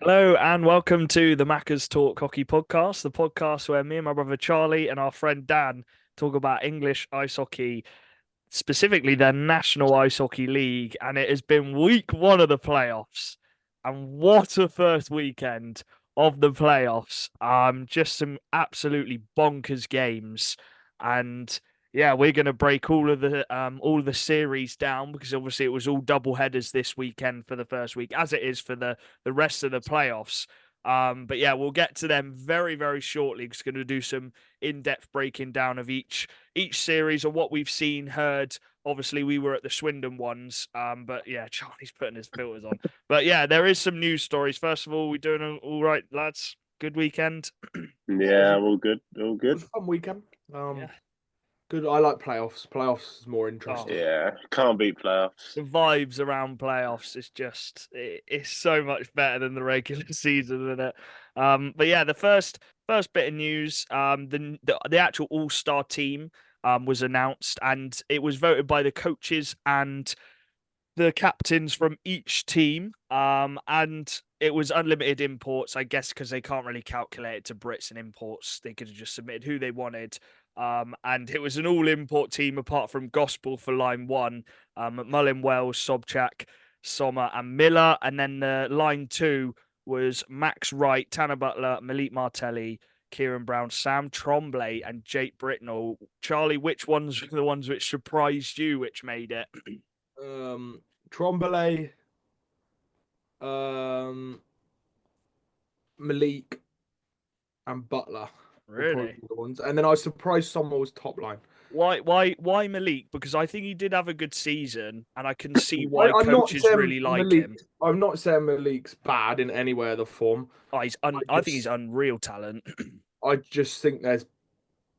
Hello and welcome to the Macca's Talk Hockey Podcast, the podcast where me and my brother Charlie and our friend Dan talk about English ice hockey, specifically the National Ice Hockey League. And it has been week one of the playoffs. And what a first weekend of the playoffs. Just some absolutely bonkers games. And yeah, we're going to break all the series down because obviously it was all double headers this weekend for the first week, as it is for the rest of the playoffs. But yeah, we'll get to them very, very shortly. Just going to do some in-depth breaking down of each series or what we've seen, heard. Obviously, we were at the Swindon ones, but yeah, Charlie's putting his filters on. But yeah, there is some news stories. First of all, we doing all right, lads? Good weekend. Yeah, it Yeah, was, all good, all it good. was a fun weekend. Yeah. Good. I like playoffs. Playoffs is more Oh, interesting. Yeah, can't beat playoffs. the vibes around playoffs is it's so much better than the regular season, isn't it? But yeah, the first bit of news, the actual all-star team was announced, and it was voted by the coaches and the captains from each team. And it was unlimited imports, I guess, because they can't really calculate it to Brits and imports. They could have just submitted who they wanted. And it was an all import team apart from Gospel for line one, McMullen, Wells, Sobchak, Sommer, and Miller. And then the line two was Max Wright, Tanner Butler, Malik Martelli, Kieran Brown, Sam Tremblay, and Jake Britnell. Charlie, which ones were the ones which surprised you, which made it? Trombley, um, Malik, and Butler were probably Really? the ones. And then I was surprised someone was top line. Why Malik? Because I think he did have a good season, and I can see why I'm not coaches saying really like Malik. him. I'm not saying Malik's bad in any way or the form. Oh, I I think he's just, unreal talent. I just think there's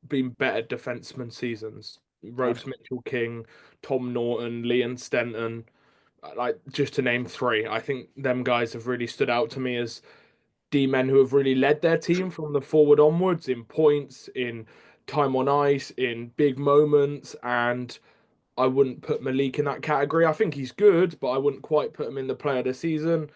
been better defenseman seasons. Uh, Rose Mitchell King, Tom Norton, Leon Stenton, like just to name three. I think them guys have really stood out to me as D men who have really led their team from the forward onwards in points, in time on ice, in big moments. And I wouldn't put Malik in that category. I think he's good, but I wouldn't quite put him in the player of the season.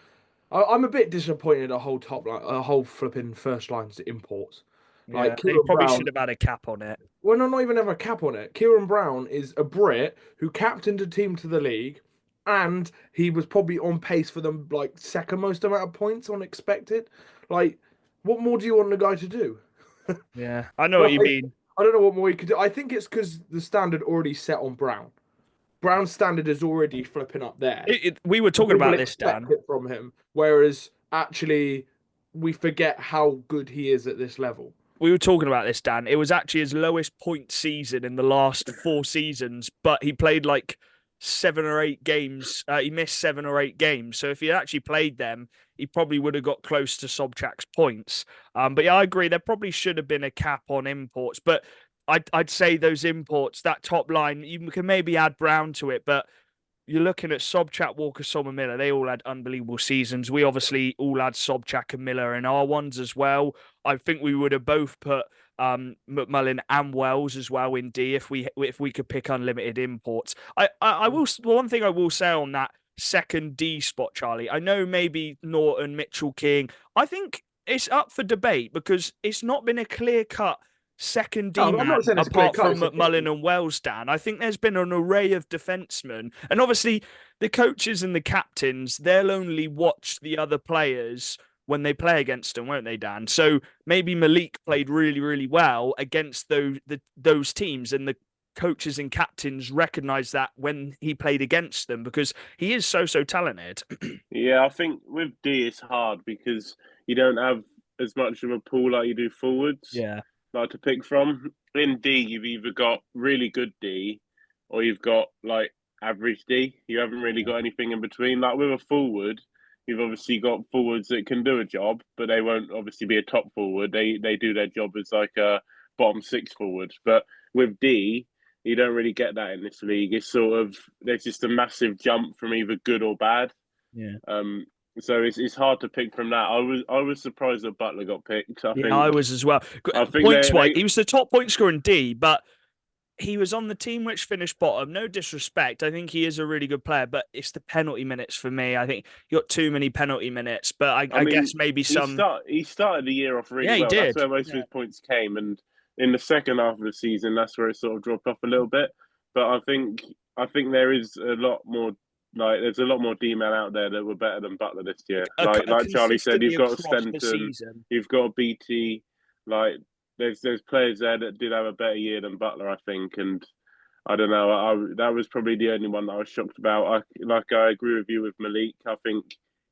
I'm a bit disappointed a whole top line, a whole flipping first lines imports. yeah, Like they Kieran probably should Brown, have had a cap on it. well, not even have a cap on it. Kieran Brown is a Brit who captained a team to the league, and he was probably on pace for the like second most amount of points on expected. Like, what more do you want the guy to do? Yeah, I know what you Like, mean. I don't know what more he could do. I think it's because the standard already set on Brown. Brown's standard is already flipping up there. We were And talking people about this, expect Dan. it from him, whereas actually we forget how good he is at this level. We were talking about this, Dan. It was actually his lowest point season in the last four seasons, but he played like 7 or 8 games. He missed 7 or 8 games. So if he had actually played them, he probably would have got close to Sobchak's points. But yeah, I agree. There probably should have been a cap on imports, but I'd say those imports, that top line, you can maybe add Brown to it, but you're looking at Sobchak, Walker, Sommer, Miller. They all had unbelievable seasons. We obviously all had Sobchak and Miller in our ones as well. I think we would have both put McMullen and Wells as well in D if we could pick unlimited imports. I will one thing I will say on that second D spot, Charlie. I know maybe Norton, Mitchell, King. I think it's up for debate because it's not been a clear cut second D No, I'm not man saying it's clear apart cut. from McMullen and Wells, Dan. I think there's been an array of defensemen. And obviously, the coaches and the captains, they'll only watch the other players when they play against them, won't they, Dan? So maybe Malik played really, really well against those teams, and the coaches and captains recognize that when he played against them because he is so talented. Yeah, I think with D it's hard because you don't have as much of a pool like you do forwards, Yeah. like to pick from. In D, you've either got really good D or you've got like average D. You haven't really got anything in between. Like with a forward, you've obviously got forwards that can do a job, but they won't obviously be a top forward. They do their job as like a bottom six forward. But with D, you don't really get that in this league. It's sort of there's just a massive jump from either good or bad. Yeah. Um, so it's hard to pick from that. I was surprised that Butler got picked. I Yeah, I think was as well. I think Points they wise, they he was the top point scorer in D, but he was on the team which finished bottom. No disrespect. I think he is a really good player, but it's the penalty minutes for me. I think he got too many penalty minutes, but I mean, guess maybe some. He started the year off really Yeah, he well. That's did. where most of his points came, and in the second half of the season, that's where it sort of dropped off a little bit. But I think there is a lot more. Like, there's a lot more D-men out there that were better than Butler this year. Like Charlie said, you've got Stenton, you've got BT. Like, there's players there that did have a better year than Butler, I think, and I don't know. That was probably the only one that I was shocked about. I agree with you with Malik. I think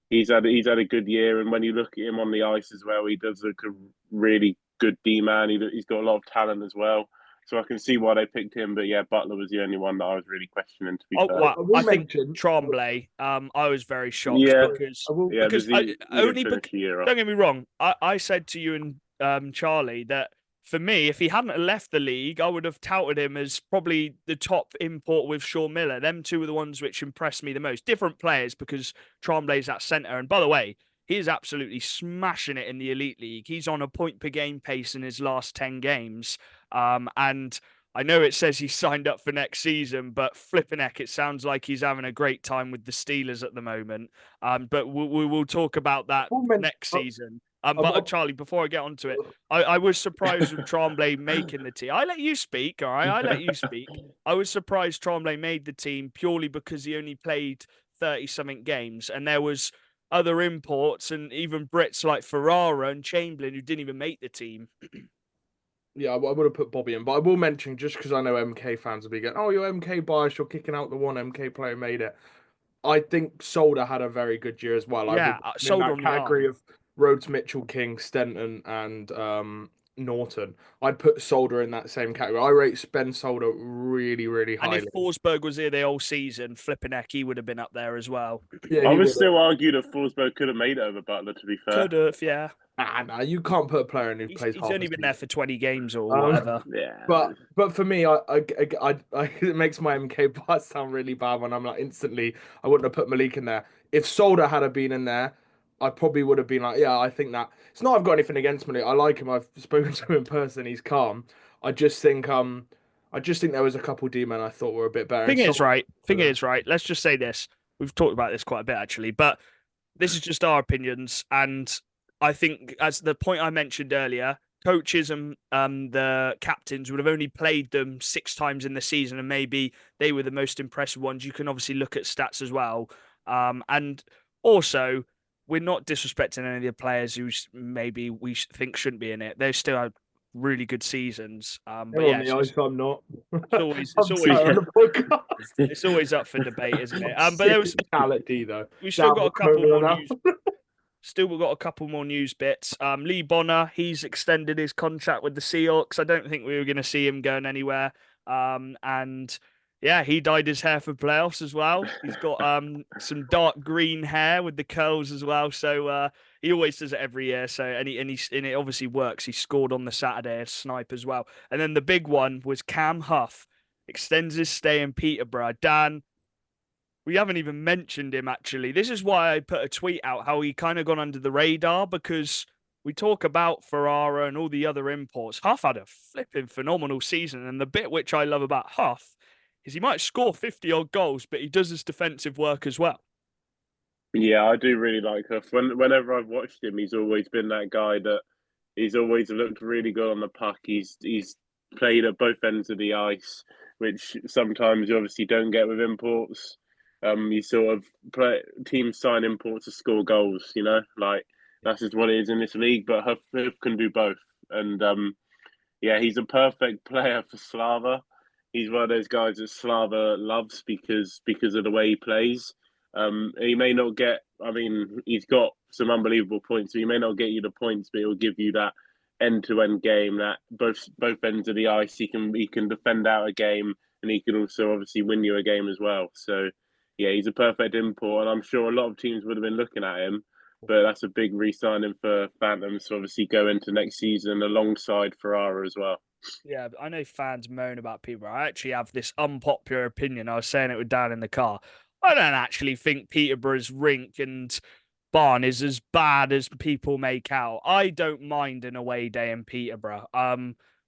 he's had a good year, and when you look at him on the ice as well, he does look a really good D-man. He's got a lot of talent as well. So I can see why they picked him, but yeah, Butler was the only one that I was really questioning. To be fair, well, I think Tremblay. I was very shocked because only because don't get me wrong. I said to you and Charlie that for me, if he hadn't left the league, I would have touted him as probably the top import with Sean Miller. Them two were the ones which impressed me the most. Different players because Tremblay's at centre, and by the way, he is absolutely smashing it in the Elite League. He's on a point per game pace in his last 10 games. And I know it says he's signed up for next season, but flipping heck, it sounds like he's having a great time with the Steelers at the moment. But we will talk about that next season. But Charlie, before I get onto it, I was surprised with Tremblay making the team. I let you speak, all right? I let you speak. I was surprised Tremblay made the team purely because he only played 30-something games, and there was other imports and even Brits like Ferrara and Chamberlain who didn't even make the team. Yeah, I would have put Bobby in, but I will mention, just because I know MK fans will be going, oh, you're MK biased, you're kicking out the one MK player made it. I think Solder had a very good year as well. Yeah, Solder in that category of Rhodes, Mitchell, King, Stenton, and Norton. I'd put Solder in that same category. I rate Ben Solder really, really highly. And if Forsberg was here the whole season, flipping heck, he would have been up there as well. Yeah, I would still argue that Forsberg could have made it over Butler, to be fair. Could have, yeah. Nah, you can't put a player in who plays. He's only been there for 20 games or whatever. Yeah, but for me, I it makes my MK bias sound really bad when I'm like instantly. I wouldn't have put Malik in there. If Solder had been in there, I probably would have been like, yeah, I think that. It's not I've got anything against Malik. I like him. I've spoken to him in person. He's calm. I just think there was a couple D-men I thought were a bit better. Thing is, right. Let's just say this. We've talked about this quite a bit actually, but this is just our opinions, and I think, as the point I mentioned earlier, coaches and the captains would have only played them 6 times in the season, and maybe they were the most impressive ones. You can obviously look at stats as well. And also, we're not disrespecting any of the players who maybe we think shouldn't be in it. They still have really good seasons. But yeah, on the ice, I'm not. It's always up for debate, isn't it? But there was though. We still got a couple more news. Still, we've got a couple more news bits. Lee Bonner, he's extended his contract with the Seahawks. I don't think we were going to see him going anywhere. And yeah, he dyed his hair for playoffs as well. He's got some dark green hair with the curls as well. So he always does it every year. So and it obviously works. He scored on the Saturday as snipe as well. And then the big one was Cam Huff extends his stay in Peterborough. Dan, we haven't even mentioned him, actually. This is why I put a tweet out, how he kind of gone under the radar, because we talk about Ferrara and all the other imports. Huff had a flipping phenomenal season, and the bit which I love about Huff is he might score 50-odd goals, but he does his defensive work as well. Yeah, I do really like Huff. Whenever I've watched him, he's always been that guy that he's always looked really good on the puck. He's played at both ends of the ice, which sometimes you obviously don't get with imports. You sort of teams sign imports to score goals, like that's just what it is in this league. But Huff can do both, and yeah, he's a perfect player for Slava. He's one of those guys that Slava loves because of the way he plays. He may not get. I mean, he's got some unbelievable points. So he may not get you the points, but he'll give you that end-to-end game. That both ends of the ice, he can defend out a game, and he can also obviously win you a game as well. So. Yeah, he's a perfect import, and I'm sure a lot of teams would have been looking at him. But that's a big re-signing for Phantoms to obviously go into next season alongside Ferrara as well. Yeah, I know fans moan about people. I actually have this unpopular opinion. I was saying it with Dan in the car. I don't actually think Peterborough's rink and barn is as bad as people make out. I don't mind an away day in Peterborough.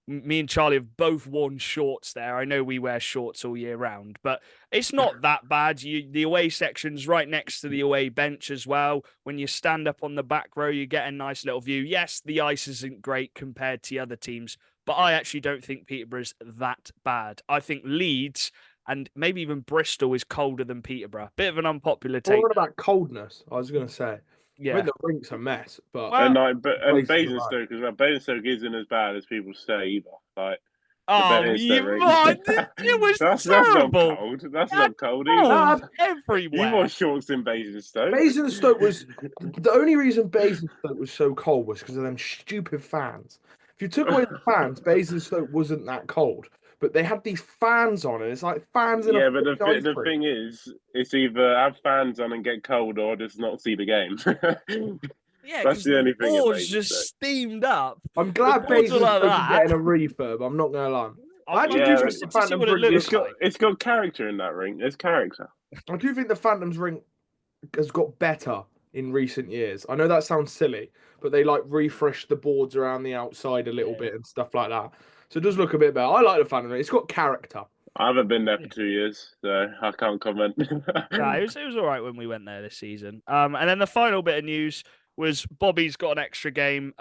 me and Charlie have both worn shorts there. I know we wear shorts all year round, but it's not that bad. The away section's right next to the away bench as well. When you stand up on the back row, you get a nice little view. Yes, the ice isn't great compared to the other teams, but I actually don't think Peterborough's that bad. I think Leeds and maybe even Bristol is colder than Peterborough. Bit of an unpopular take. What about coldness? I was going to say. I Yeah. mean, the rink's a mess, but Well, and places are Basingstoke as well. Basingstoke isn't as bad as people say either. Like oh, Basingstoke you rink. mind? It was that's terrible. not cold. That's Yeah, not cold balls either. everywhere. You wore shorts in Basingstoke. Basingstoke was the only reason Basingstoke was so cold was because of them stupid fans. If you took away the fans, Basingstoke wasn't that cold. But they had these fans on, and it's like fans in a Yeah, but ice the rink. thing is, it's either have fans on and get cold or just not see the game. Yeah, That's because the the only thing. boards just steamed up. I'm glad The boards are like Basingstoke is that. getting a refurb. I'm not gonna lie. I I'm actually do think interested the to see Phantoms what it rink. looks like. It's got character in that ring. There's character. I do think the Phantoms rink has got better in recent years. I know that sounds silly, but they like refreshed the boards around the outside a little bit and stuff like that. So it does look a bit better. I like the Phantom rink. It's got character. I haven't been there for 2 years, so I can't comment. Yeah, it was all right when we went there this season. And then the final bit of news was Bobby's got an extra game.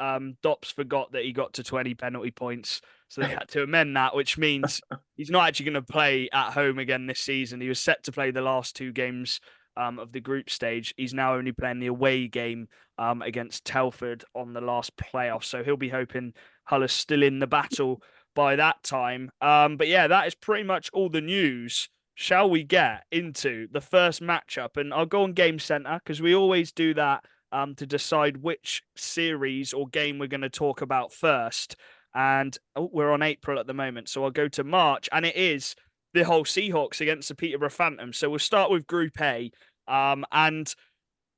Dops forgot that he got to 20 penalty points, so they had to amend that, which means he's not actually going to play at home again this season. He was set to play the last 2 games of the group stage. He's now only playing the away game against Telford on the last playoff, so he'll be hoping Hull is still in the battle by that time. But yeah, that is pretty much all the news. Shall we get into the first matchup? And I'll go on Game Center because we always do that to decide which series or game we're going to talk about first. And we're on April at the moment, so I'll go to March, and it is the Hull Seahawks against the Peterborough Phantoms. So we'll start with Group A, and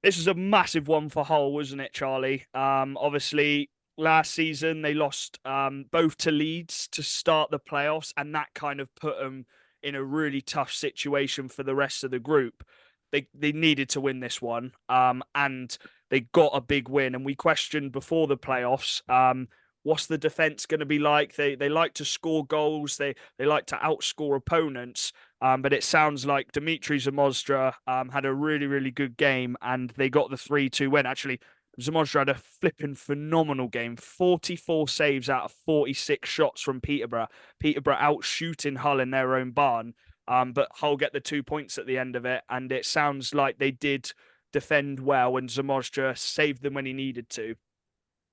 this was a massive one for Hull, wasn't it, Charlie? Obviously, last season they lost both to Leeds to start the playoffs, and that kind of put them in a really tough situation for the rest of the group. They needed to win this one, and they got a big win. And we questioned before the playoffs, what's the defense going to be like? They like to score goals. They like to outscore opponents. But it sounds like Dimitri Zamostra had a really, really good game, and they got the 3-2 win. Actually, Zamostra had a flipping phenomenal game. 44 saves out of 46 shots from Peterborough. Peterborough out shooting Hull in their own barn. But Hull get the 2 points at the end of it. And it sounds like they did defend well, and Zamostra saved them when he needed to.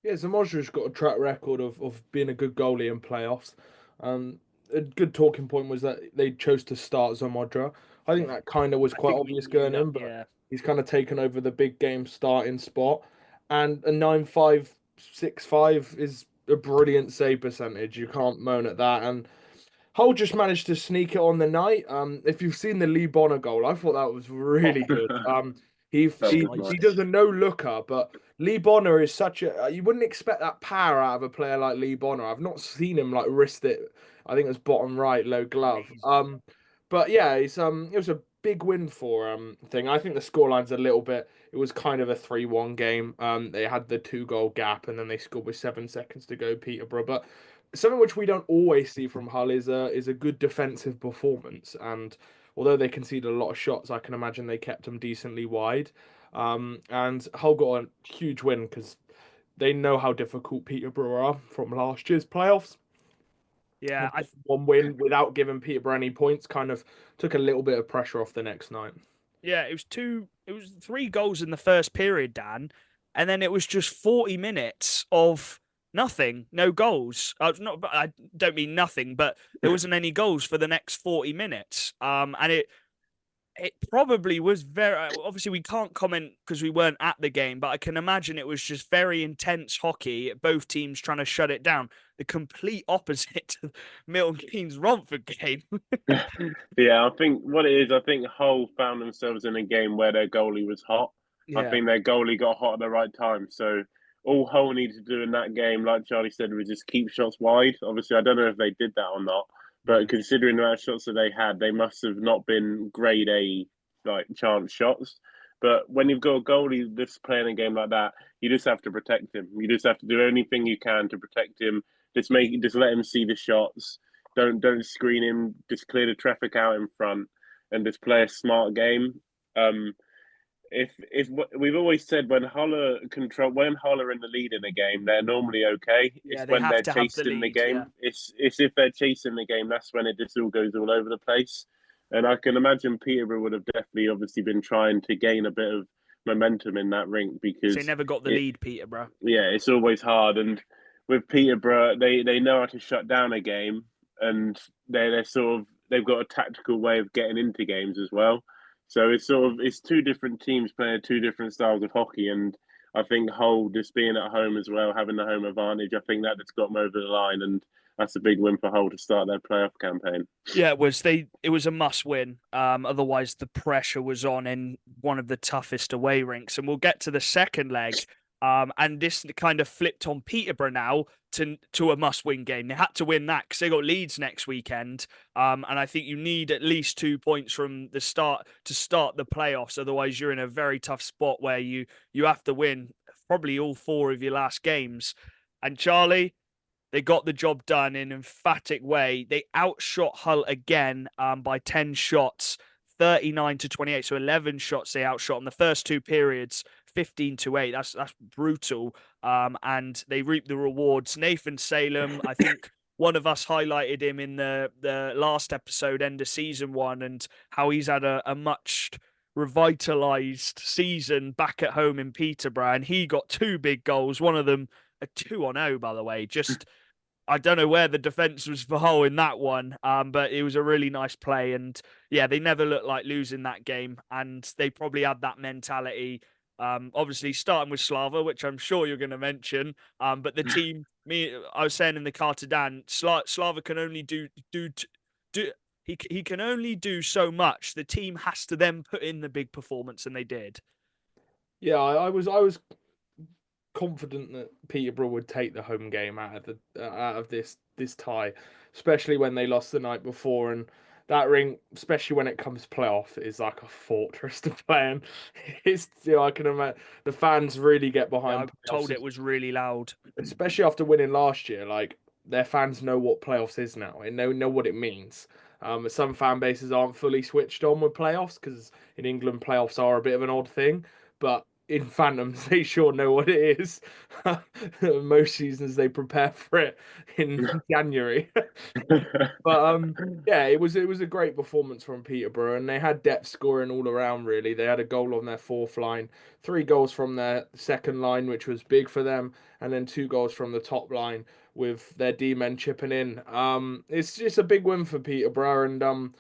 Yeah, Zamostra's got a track record of being a good goalie in playoffs. A good talking point was that they chose to start Zamodra. I think that kind of was quite obvious going in, but yeah. he's kind of taken over the big game starting spot. And a 9.565 is a brilliant save percentage. You can't moan at that. And Hull just managed to sneak it on the night. If you've seen the Lee Bonner goal, I thought that was really good. He does a no looker, but Lee Bonner is such a you wouldn't expect that power out of a player like Lee Bonner. I've not seen him like wrist it. I think it was bottom right, low glove. But yeah, it was a big win for thing. I think the scoreline's a little bit. It was kind of a 3-1 game. They had the 2-goal gap, and then they scored with 7 seconds to go, Peterborough. But something which we don't always see from Hull is a good defensive performance. And although they conceded a lot of shots, I can imagine they kept them decently wide. And Hull got a huge win because they know how difficult Peterborough are from last year's playoffs. Yeah, One win without giving Peterborough any points kind of took a little bit of pressure off the next night. Yeah, it was 3 goals in the first period, Dan, and then it was just 40 minutes of nothing, no goals. I don't mean nothing, but there wasn't any goals for the next 40 minutes. And it probably was very. Obviously, we can't comment because we weren't at the game, but I can imagine it was just very intense hockey. Both teams trying to shut it down. The complete opposite to Milton Keynes Romford game. Yeah, I think what it is, I think Hull found themselves in a game where their goalie was hot. I think their goalie got hot at the right time. So all Hull needed to do in that game, like Charlie said, was just keep shots wide. Obviously, I don't know if they did that or not. But considering the amount of shots that they had, they must have not been grade A like chance shots. But when you've got a goalie that's playing a game like that, you just have to protect him. You just have to do anything you can to protect him, Just let him see the shots. Don't screen him. Just clear the traffic out in front and just play a smart game. If we've always said when Hull are in the lead in a game, they're normally okay. Yeah, It's they when have they're to have the chasing the lead. Yeah. game. It's if they're chasing the game, that's when it just all goes all over the place. And I can imagine Peterborough would have definitely obviously been trying to gain a bit of momentum in that rink So they because never got the it, lead, Peterborough. yeah, it's always hard. And with Peterborough, they know how to shut down a game, and they're sort of they've got a tactical way of getting into games as well. So it's two different teams playing two different styles of hockey, and I think Hull just being at home as well, having the home advantage, I think that just got them over the line, and that's a big win for Hull to start their playoff campaign. Yeah, it was a must win. Otherwise the pressure was on in one of the toughest away rinks. And we'll get to the second leg. And this kind of flipped on Peterborough now to a must win game. They had to win that because they got Leeds next weekend. And I think you need at least 2 points from the start to start the playoffs. Otherwise, you're in a very tough spot where you have to win probably all 4 of your last games. And Charlie, they got the job done in an emphatic way. They outshot Hull again by 10 shots, 39-28. So 11 shots they outshot in the first 2 periods, 15-8. That's brutal. And they reaped the rewards. Nathan Salem, I think one of us highlighted him in the last episode, end of season 1, and how he's had a much revitalized season back at home in Peterborough. And he got 2 big goals, one of them a 2-0, by the way. Just I don't know where the defense was for Hull in that one, but it was a really nice play. And yeah, they never looked like losing that game, and they probably had that mentality. Obviously, starting with Slava, which I'm sure you're going to mention. But the team, I was saying in the car to Dan, Slava can only do he can only do so much. The team has to then put in the big performance, and they did. Yeah, I was confident that Peterborough would take the home game out of this tie, especially when they lost the night before. And that ring, especially when it comes to playoff, is like a fortress to play in. It's I can imagine the fans really get Yeah, behind I'm playoffs, told it was really loud. especially after winning last year. Like their fans know what playoffs is now and know what it means. Some fan bases aren't fully switched on with playoffs because in England playoffs are a bit of an odd thing, but in Phantoms they sure know what it is. Most seasons they prepare for it in January. But yeah, it was a great performance from Peterborough, and they had depth scoring all around. Really, they had a goal on their 4th line, 3 goals from their second line, which was big for them, and then 2 goals from the top line with their D men chipping in. It's just a big win for Peterborough, and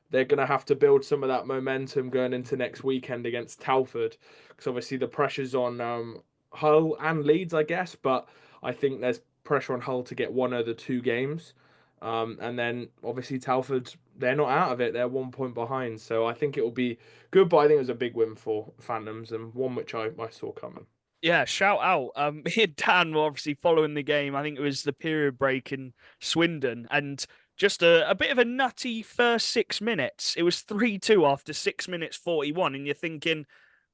they're gonna have to build some of that momentum going into next weekend against Telford, because obviously the pressure's on Hull and Leeds, I guess, but I think there's pressure on Hull to get one of the 2 games. And then obviously Telford, they're not out of it. They're 1 point behind. So I think it will be good, but I think it was a big win for Phantoms and one which I saw coming. Yeah, shout out. Me and Dan were obviously following the game. I think it was the period break in Swindon, and just a bit of a nutty first 6 minutes. It was 3-2 after 6 minutes 41, and you're thinking,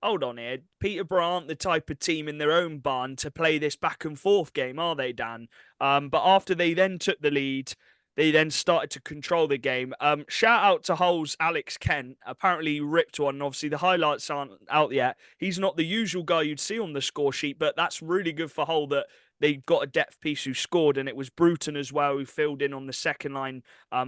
hold on here, Peterborough aren't the type of team in their own barn to play this back and forth game, are they, Dan? But after they then took the lead, they then started to control the game. Shout out to Hull's Alex Kent. Apparently he ripped one. Obviously the highlights aren't out yet. He's not the usual guy you'd see on the score sheet, but that's really good for Hull that they got a depth piece who scored, and it was Bruton as well who filled in on the second line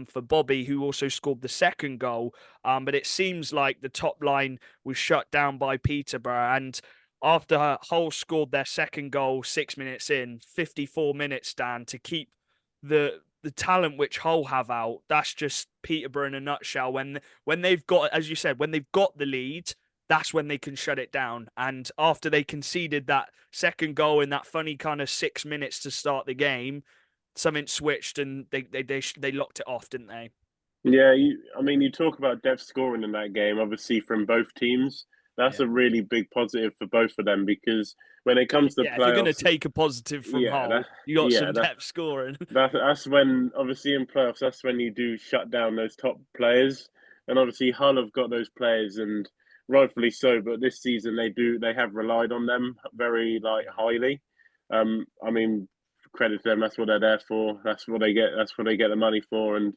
for Bobby, who also scored the second goal. But it seems like the top line was shut down by Peterborough, and after Hull scored their second goal 6 minutes in, 54 minutes, Dan, to keep the talent which Hull have out, that's just Peterborough in a nutshell. When they've got, as you said, when they've got the lead, that's when they can shut it down. And after they conceded that second goal in that funny kind of 6 minutes to start the game, something switched and they locked it off, didn't they? Yeah, you talk about depth scoring in that game, obviously from both teams. That's a really big positive for both of them because when it comes to Yeah, if you're going to playoffs, take a positive from Hull, you got some depth scoring. That's when, obviously, in playoffs, that's when you do shut down those top players. And obviously, Hull have got those players, and rightfully so. But this season, they have relied on them very highly. I mean, credit to them. That's what they're there for. That's what they get. That's what they get the money for, and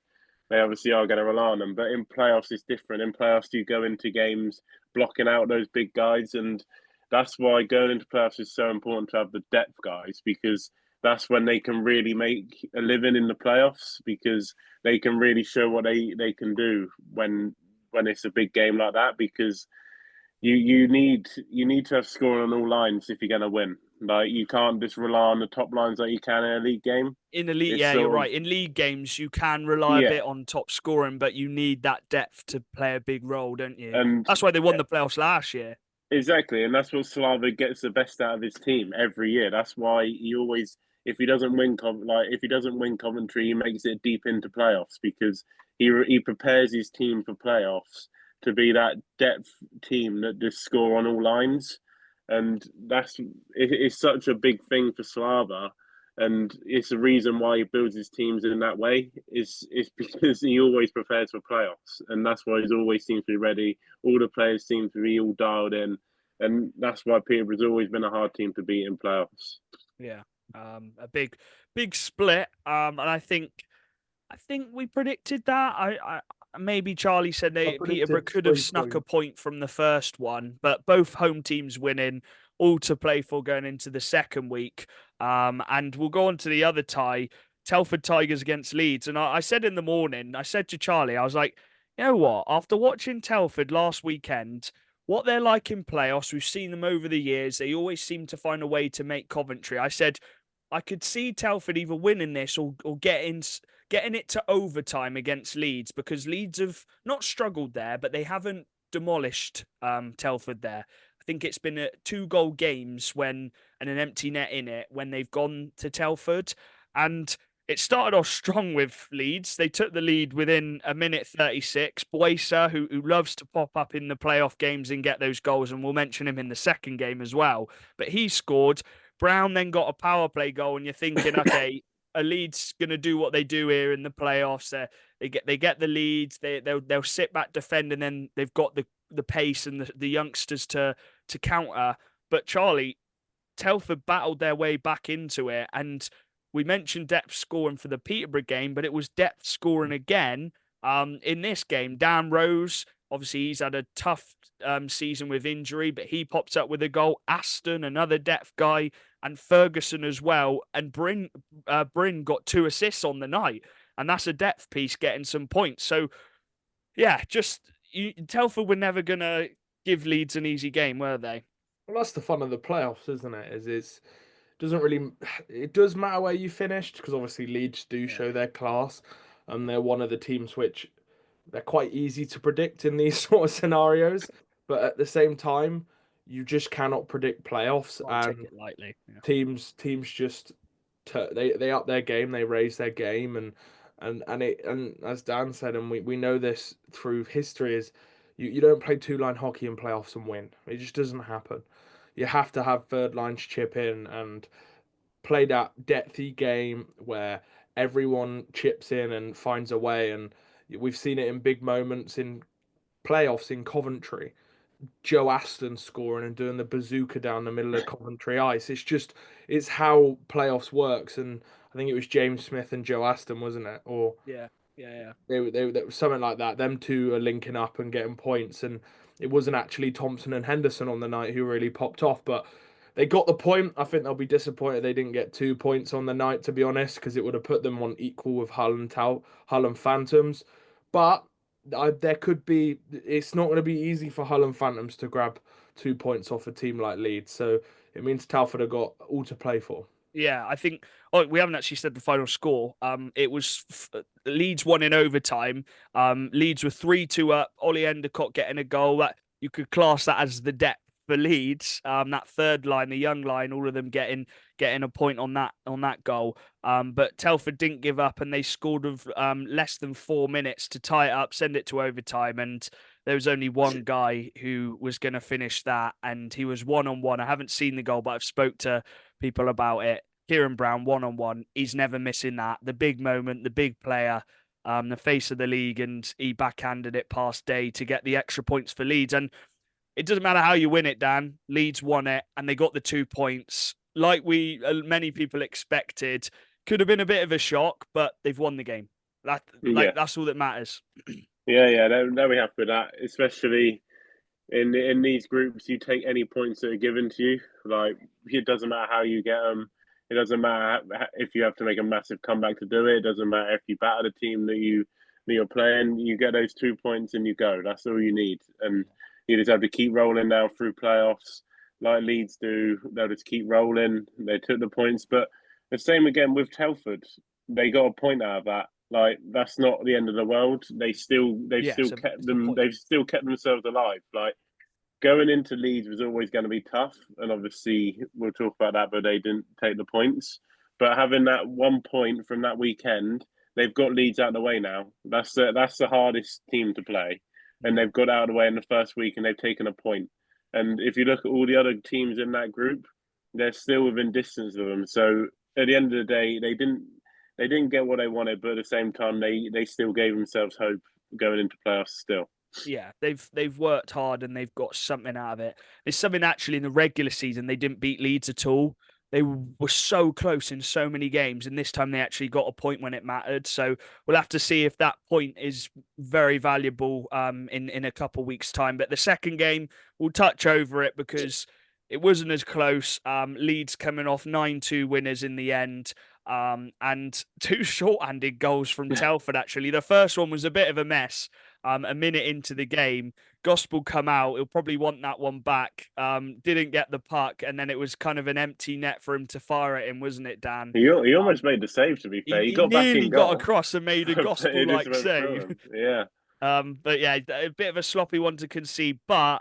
they obviously are going to rely on them. But in playoffs, it's different. In playoffs, you go into games blocking out those big guys, and that's why going into playoffs is so important to have the depth guys, because that's when they can really make a living in the playoffs, because they can really show what they can do when it's a big game like that, because you need to have scoring on all lines if you're going to win. Like, you can't just rely on the top lines like you can in a league game. In the league, It's yeah, you're sort of right. In league games, you can rely a yeah, bit on top scoring, but you need that depth to play a big role, don't you? and That's why they won the playoffs last year. exactly, and that's what Slava gets the best out of his team every year. That's why he always, if he doesn't win, if he doesn't win Coventry, he makes it deep into playoffs, because he prepares his team for playoffs to be that depth team that just score on all lines, and it's such a big thing for Slava, and it's the reason why he builds his teams in that way. Is because he always prepares for playoffs, and that's why he always seems to be ready. All the players seem to be all dialed in, and that's why Peterborough's always been a hard team to beat in playoffs. Yeah, a big split. And I think we predicted that. I maybe Charlie said Peterborough predicted could have 3 snuck a points. point from the first one, but both home teams winning, all to play for going into the second week. And we'll go on to the other tie, Telford Tigers against Leeds. And I said in the morning, I said to Charlie, I was like, you know what? After watching Telford last weekend, what they're like in playoffs, we've seen them over the years. They always seem to find a way to make Coventry. I said I could see Telford either winning this or getting it to overtime against Leeds, because Leeds have not struggled there, but they haven't demolished Telford there. I think it's been 2-goal games and an empty net in it when they've gone to Telford. And it started off strong with Leeds. They took the lead within a minute 36. Boysa, who loves to pop up in the playoff games and get those goals, and we'll mention him in the second game as well. But he scored. Brown then got a power play goal, and you're thinking, okay, a Leeds going to do what they do here in the playoffs. They get the leads. They'll sit back, defend, and then they've got the pace and the youngsters to counter. But Charlie, Telford battled their way back into it, and we mentioned depth scoring for the Peterborough game, but it was depth scoring again in this game. Dan Rose, obviously, he's had a tough season with injury, but he pops up with a goal. Aston, another depth guy, and Ferguson as well. And Bryn got 2 assists on the night, and that's a depth piece getting some points. So, yeah, Telford were never going to give Leeds an easy game, were they? Well, that's the fun of the playoffs, isn't it? Doesn't really, it does matter where you finished, because obviously Leeds do show their class, and they're one of the teams which they're quite easy to predict in these sort of scenarios. But at the same time, you just cannot predict playoffs, Can't take and it lightly. Yeah. teams just they up their game, they raise their game, and as Dan said, and we know this through history, is you don't play 2-line hockey in playoffs and win. It just doesn't happen. You have to have third lines chip in and play that depthy game where everyone chips in and finds a way. And we've seen it in big moments in playoffs in Coventry. Joe Aston scoring and doing the bazooka down the middle of Coventry ice. It's how playoffs works. And I think it was James Smith and Joe Aston, wasn't it? Or Yeah. Yeah. they something like that. Them two are linking up and getting points, and it wasn't actually Thompson and Henderson on the night who really popped off, but they got the point. I think they'll be disappointed they didn't get 2 points on the night, to be honest, because it would have put them on equal with Hull and Phantoms. But there could be. It's not going to be easy for Hull and Phantoms to grab 2 points off a team like Leeds. So it means Telford have got all to play for. Yeah, I think. Oh, we haven't actually said the final score. It was Leeds won in overtime. Leeds were 3-2 up. Ollie Endicott getting a goal. That you could class that as the depth for Leeds. That third line, the young line, all of them getting a point on that goal. But Telford didn't give up, and they scored with less than 4 minutes to tie it up, send it to overtime, and there was only one guy who was going to finish that, and he was 1-on-1. I haven't seen the goal, but I've spoke to people about it. Kieran Brown 1-on-1. He's never missing that. The big moment, the big player, the face of the league, and he backhanded it past Day to get the extra points for Leeds. And it doesn't matter how you win it, Dan. Leeds won it, and they got the 2 points. like many people expected. Could have been a bit of a shock, but they've won the game. That's all that matters. Yeah. They'll be happy with that, especially in these groups. You take any points that are given to you. Like, it doesn't matter how you get them. It doesn't matter if you have to make a massive comeback to do it. It doesn't matter if you batter the team that you're playing. You get those 2 points and you go. That's all you need. And you just have to keep rolling now through playoffs, like Leeds do. They'll just keep rolling. They took the points, but the same again with Telford. They got a point out of that. Like, that's not the end of the world. They've still kept themselves alive. Like, going into Leeds was always going to be tough, and obviously we'll talk about that. But they didn't take the points. But having that 1 point from that weekend, they've got Leeds out of the way now. That's the hardest team to play, and they've got out of the way in the first week, and they've taken a point. And if you look at all the other teams in that group, they're still within distance of them. So at the end of the day, they didn't get what they wanted, but at the same time, they still gave themselves hope going into playoffs still. Yeah, they've worked hard and they've got something out of it. It's something actually in the regular season they didn't beat Leeds at all. They were so close in so many games, and this time they actually got a point when it mattered. So we'll have to see if that point is very valuable in a couple of weeks' time. But the second game, we'll touch over it because it wasn't as close. Leeds coming off 9-2 winners in the end. And two short-handed goals from Telford, actually. The first one was a bit of a mess. A minute into the game, Gospel come out. He'll probably want that one back. Didn't get the puck, and then it was kind of an empty net for him to fire at him, wasn't it, Dan? He almost made the save, to be fair. He got back in goal. Got across and made a Gospel-like save. Yeah. But yeah, a bit of a sloppy one to concede. But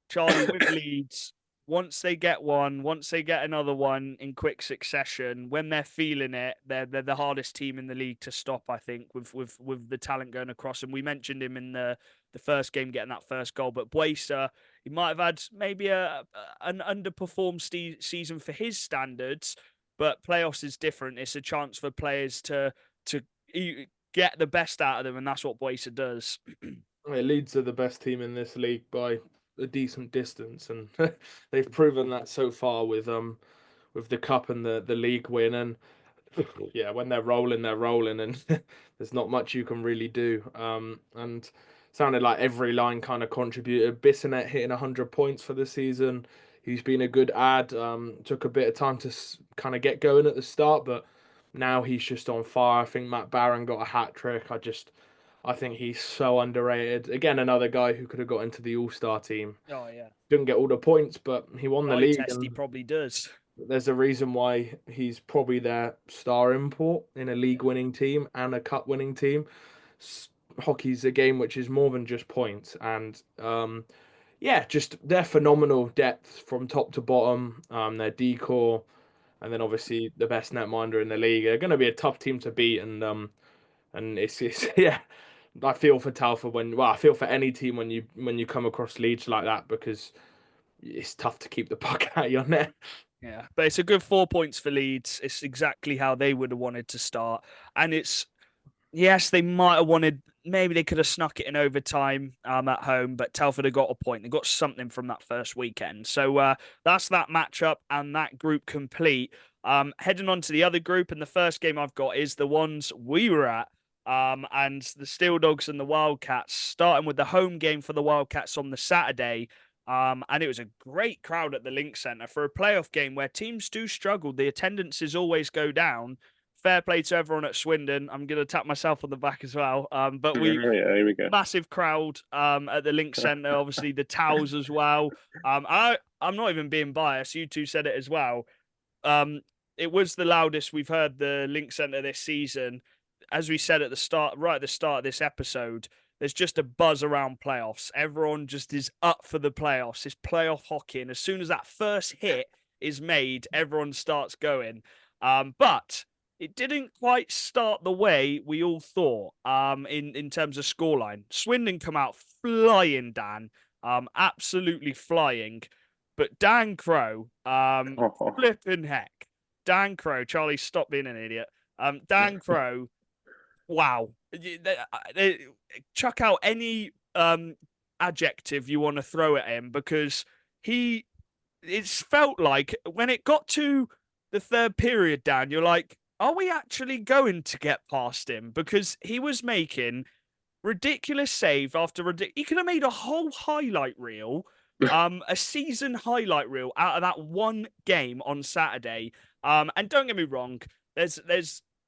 Charlie, with Leeds, once they get another one in quick succession, when they're feeling it, they're the hardest team in the league to stop, I think, with the talent going across. And we mentioned him in the first game getting that first goal, but Boysa, he might have had maybe an underperformed season for his standards, but playoffs is different. It's a chance for players to get the best out of them, and that's what Boysa does. Leeds are the best team in this league by a decent distance, and they've proven that so far with the cup and the league win. And yeah, when they're rolling, and there's not much you can really do. And sounded like every line kind of contributed. Bissonette hitting 100 points for the season. He's been a good add. Took a bit of time to kind of get going at the start, but now he's just on fire. I think Matt Barron got a hat trick. I think he's so underrated. Again, another guy who could have got into the All-Star team. Oh yeah, Didn't get all the points, but he won the league. He probably does. There's a reason why he's probably their star import in a league-winning team and a cup-winning team. Hockey's a game which is more than just points, and just they're phenomenal depth from top to bottom. Their decor, and then obviously the best netminder in the league. They're going to be a tough team to beat, and it's yeah. I feel for Telford I feel for any team when you come across Leeds like that, because it's tough to keep the puck out of your net. Yeah, but it's a good 4 points for Leeds. It's exactly how they would have wanted to start. And yes, they might have wanted, maybe they could have snuck it in overtime at home, but Telford have got a point. They got something from that first weekend. So that's that matchup and that group complete. Heading on to the other group, and the first game I've got is the ones we were at. And the Steel Dogs and the Wildcats, starting with the home game for the Wildcats on the Saturday. And it was a great crowd at the Link Centre for a playoff game where teams do struggle. The attendances always go down. Fair play to everyone at Swindon. I'm going to tap myself on the back as well. But here we go. Massive crowd at the Link Centre. Obviously the towels as well. I'm not even being biased. You two said it as well. It was the loudest we've heard the Link Centre this season. As we said right at the start of this episode, there's just a buzz around playoffs. Everyone just is up for the playoffs. It's playoff hockey. And as soon as that first hit is made, everyone starts going. But it didn't quite start the way we all thought in terms of scoreline. Swindon come out flying, Dan. Absolutely flying. But Dan Crow, flipping heck. Dan Crow, Charlie, stop being an idiot. Dan Crow, wow. Chuck out any adjective you want to throw at him, because he it's felt like when it got to the third period, Dan, you're like, are we actually going to get past him? Because he was making ridiculous save after ridiculous. He could have made a whole highlight reel, a season highlight reel out of that one game on Saturday. And don't get me wrong, there's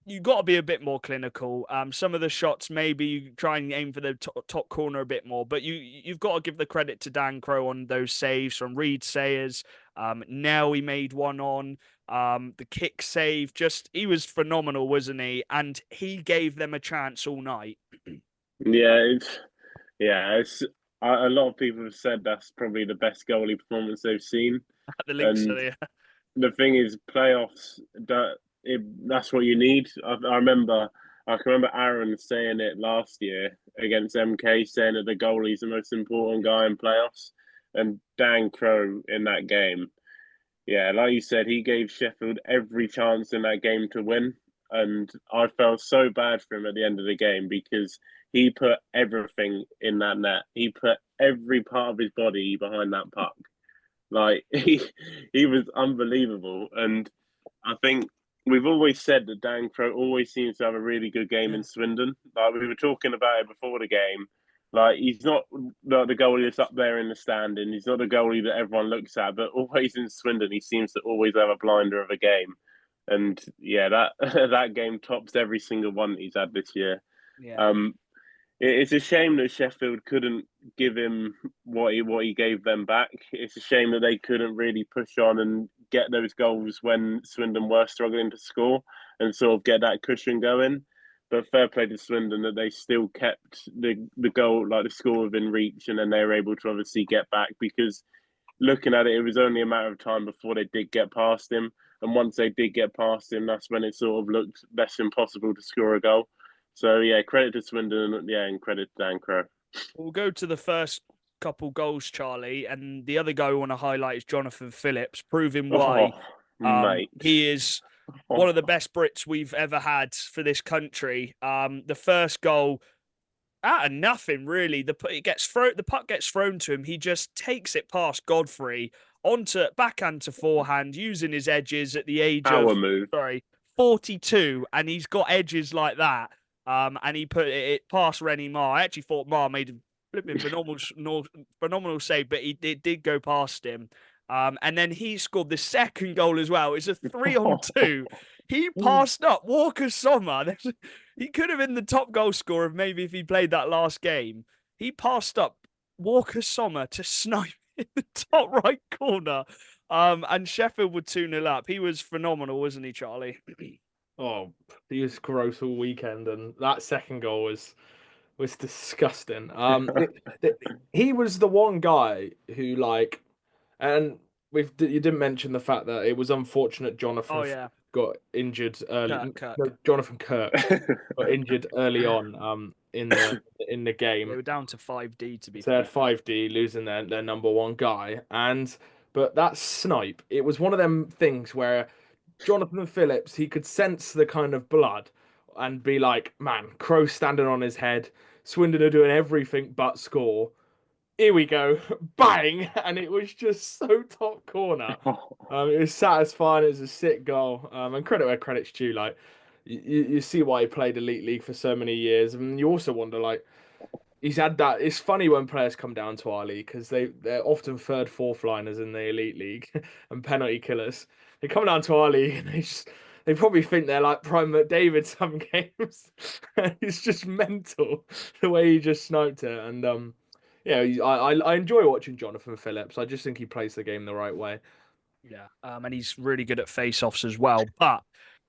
you got to be a bit more clinical. Some of the shots, maybe you try and aim for the top corner a bit more, but you've got to give the credit to Dan Crowe on those saves from Reed Sayers. Now he made one on the kick save. Just he was phenomenal, wasn't he? And he gave them a chance all night. It's a lot of people have said that's probably the best goalie performance they've seen. At the links, And the thing is, playoffs, that's what you need. I can remember Aaron saying it last year against MK, saying that the goalie's the most important guy in playoffs. And Dan Crowe in that game, yeah, like you said, he gave Sheffield every chance in that game to win. And I felt so bad for him at the end of the game because he put everything in that net. He put every part of his body behind that puck. Like he was unbelievable. And I think we've always said that Dan Crowe always seems to have a really good game in Swindon. Like we were talking about it before the game. Like he's not the goalie that's up there in the standing. He's not the goalie that everyone looks at, but always in Swindon, he seems to always have a blinder of a game. And yeah, that that game tops every single one that he's had this year. Yeah. It's a shame that Sheffield couldn't give him what he gave them back. It's a shame that they couldn't really push on and get those goals when Swindon were struggling to score and sort of get that cushion going. But fair play to Swindon that they still kept the goal, like the score within reach, and then they were able to obviously get back because looking at it, it was only a matter of time before they did get past him. And once they did get past him, that's when it sort of looked less impossible to score a goal. So yeah, credit to Swindon, and credit to Dan Crowe. We'll go to the first couple goals, Charlie, and the other guy we want to highlight is Jonathan Phillips, proving why mate. he is one of the best Brits we've ever had for this country. The first goal, out of nothing really. The puck gets thrown to him. He just takes it past Godfrey onto backhand to forehand, using his edges at the age of 42, and he's got edges like that. And he put it past Rennie Marr. I actually thought Marr made a flipping phenomenal save, but it did go past him. And then he scored the second goal as well. It's a 3-on-2. He passed up Walker Sommer. He could have been the top goal scorer maybe if he played that last game. He passed up Walker Sommer to snipe in the top right corner. And Sheffield were 2-0 up. He was phenomenal, wasn't he, Charlie? Oh, he was gross all weekend, and that second goal was disgusting. He was the one guy who and you didn't mention the fact that it was unfortunate Jonathan got injured early. Kirk. No, Jonathan Kirk got injured early on in the game. They were down to 5D to be fair. They had 5D losing their number one guy, but that snipe, it was one of them things where Jonathan Phillips, he could sense the kind of blood and be like, man, Crowe standing on his head, Swindon are doing everything but score. Here we go, bang! And it was just so top corner. It was satisfying. It was a sick goal. And credit where credit's due. Like, you see why he played Elite League for so many years. And you also wonder, like, he's had that. It's funny when players come down to our league because they're often third, fourth liners in the Elite League and penalty killers. They come down to our league and they probably think they're like Prime McDavid some games. It's just mental the way he just sniped it. And I enjoy watching Jonathan Phillips. I just think he plays the game the right way. Yeah, and he's really good at face-offs as well. But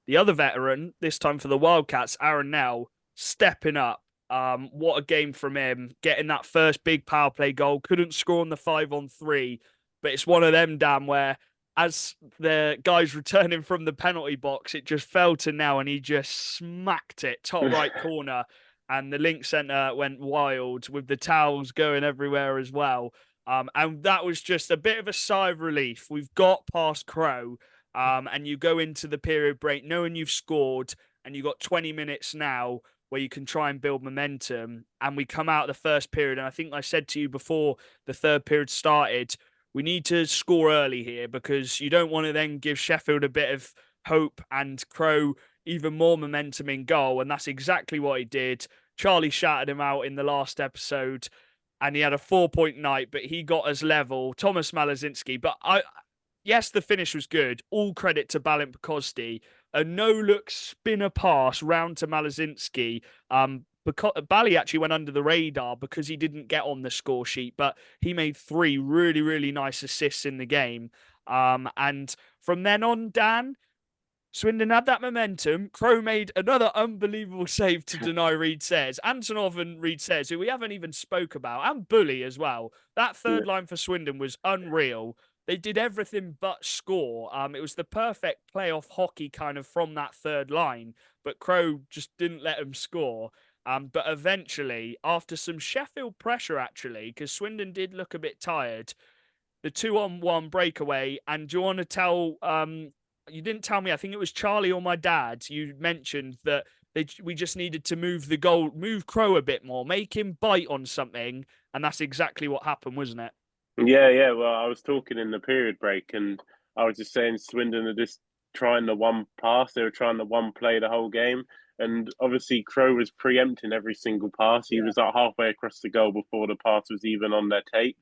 the other veteran, this time for the Wildcats, Aaron Nell, stepping up. What a game from him, getting that first big power play goal. Couldn't score on the 5-on-3, but it's one of them, Dan, where as the guys returning from the penalty box, it just fell to Nell and he just smacked it top right corner. And the link centre went wild with the towels going everywhere as well. And that was just a bit of a sigh of relief. We've got past Crowe, and you go into the period break knowing you've scored, and you've got 20 minutes now where you can try and build momentum. And we come out of the first period, and I think I said to you before the third period started, we need to score early here because you don't want to then give Sheffield a bit of hope and Crow even more momentum in goal. And that's exactly what he did. Charlie shouted him out in the last episode and he had a 4-point night, but he got us level. Thomas Malazinski. But yes, the finish was good. All credit to Balint Pekosti. A no-look spinner pass round to Malazinski. Because Bally actually went under the radar because he didn't get on the score sheet, but he made 3 really, really nice assists in the game. And from then on, Dan, Swindon had that momentum. Crow made another unbelievable save to deny Reed Sayers. Antonov and Reed Sayers, who we haven't even spoke about, and Bully as well. That third line for Swindon was unreal. They did everything but score. It was the perfect playoff hockey kind of from that third line, but Crow just didn't let them score. But eventually, after some Sheffield pressure, actually, because Swindon did look a bit tired, the 2-on-1 breakaway. And do you want to tell? You didn't tell me. I think it was Charlie or my dad. You mentioned that we just needed to move Crow a bit more, make him bite on something, and that's exactly what happened, wasn't it? Yeah. Well, I was talking in the period break, and I was just saying Swindon are just trying the one pass. They were trying the one play the whole game. And obviously, Crow was preempting every single pass. He was like halfway across the goal before the pass was even on their tape.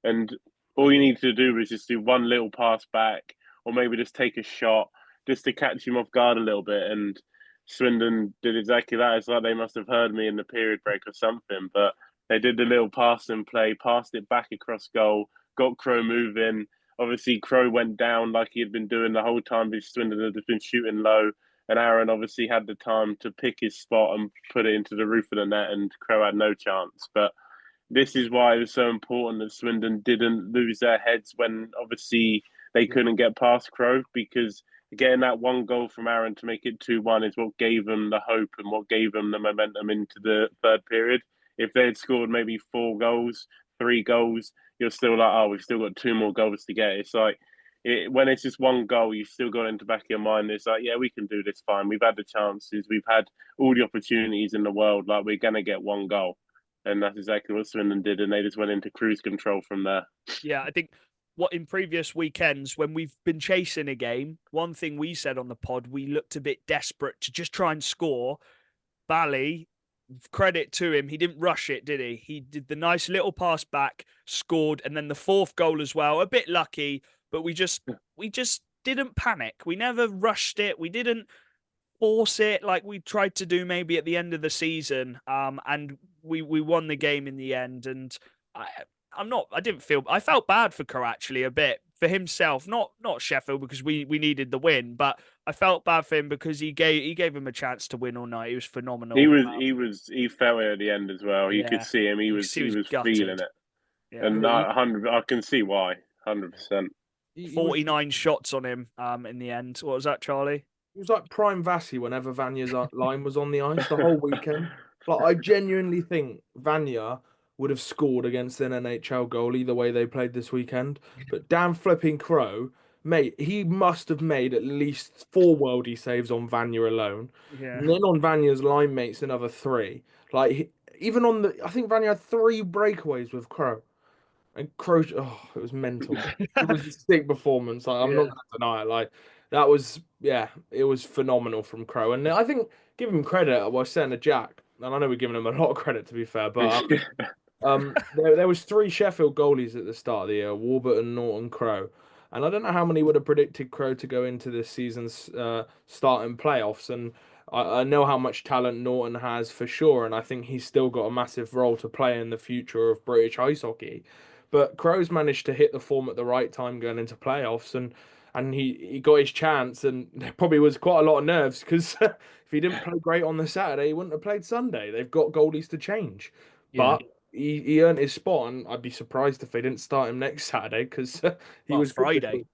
And all you need to do was just do one little pass back, or maybe just take a shot, just to catch him off guard a little bit. And Swindon did exactly that. It's like they must have heard me in the period break or something. But they did the little pass and play, passed it back across goal, got Crow moving. Obviously, Crow went down like he had been doing the whole time because Swindon had been shooting low. And Aaron obviously had the time to pick his spot and put it into the roof of the net, and Crow had no chance. But this is why it was so important that Swindon didn't lose their heads when obviously they couldn't get past Crow, because getting that one goal from Aaron to make it 2-1 is what gave them the hope and what gave them the momentum into the third period. If they had scored maybe 4 goals, 3 goals, you're still like, oh, we've still got 2 more goals to get. It's like, when it's just one goal, you've still got in the back of your mind. It's like, yeah, we can do this fine. We've had the chances. We've had all the opportunities in the world. Like, we're going to get one goal. And that's exactly what Swindon did. And they just went into cruise control from there. Yeah, I think what in previous weekends, when we've been chasing a game, one thing we said on the pod, we looked a bit desperate to just try and score. Bally, credit to him, he didn't rush it, did he? He did the nice little pass back, scored, and then the 4th goal as well. A bit lucky, but we just didn't panic. We never rushed it. We didn't force it like we tried to do maybe at the end of the season. And we won the game in the end. And I felt bad for Crow actually a bit for himself, not Sheffield, because we needed the win, but I felt bad for him because he gave him a chance to win all night. He was phenomenal. He felt it at the end as well. You could see him. He was feeling it. Yeah. And I can see why. 100%. 49 shots on him in the end. What was that, Charlie? It was like prime Vasi whenever Vanya's line was on the ice the whole weekend. Like, I genuinely think Vanya would have scored against an NIHL goalie the way they played this weekend. But Dan flipping Crow, mate, he must have made at least 4 worldie saves on Vanya alone. Yeah. And then on Vanya's line mates, another 3. Like, even on I think Vanya had 3 breakaways with Crow. And Crow, it was mental. It was a sick performance. Like, I'm not going to deny it. Like, that was, it was phenomenal from Crow. And I think, give him credit, I was saying to Jack, and I know we're giving him a lot of credit, to be fair, but there was 3 Sheffield goalies at the start of the year, Warburton, Norton, Crow. And I don't know how many would have predicted Crow to go into this season's starting playoffs. And I know how much talent Norton has for sure, and I think he's still got a massive role to play in the future of British ice hockey. But Crow's managed to hit the form at the right time going into playoffs, and he got his chance, and there probably was quite a lot of nerves because if he didn't play great on the Saturday, he wouldn't have played Sunday. They've got goalies to change. Yeah. But he earned his spot, and I'd be surprised if they didn't start him next Saturday because he was Friday.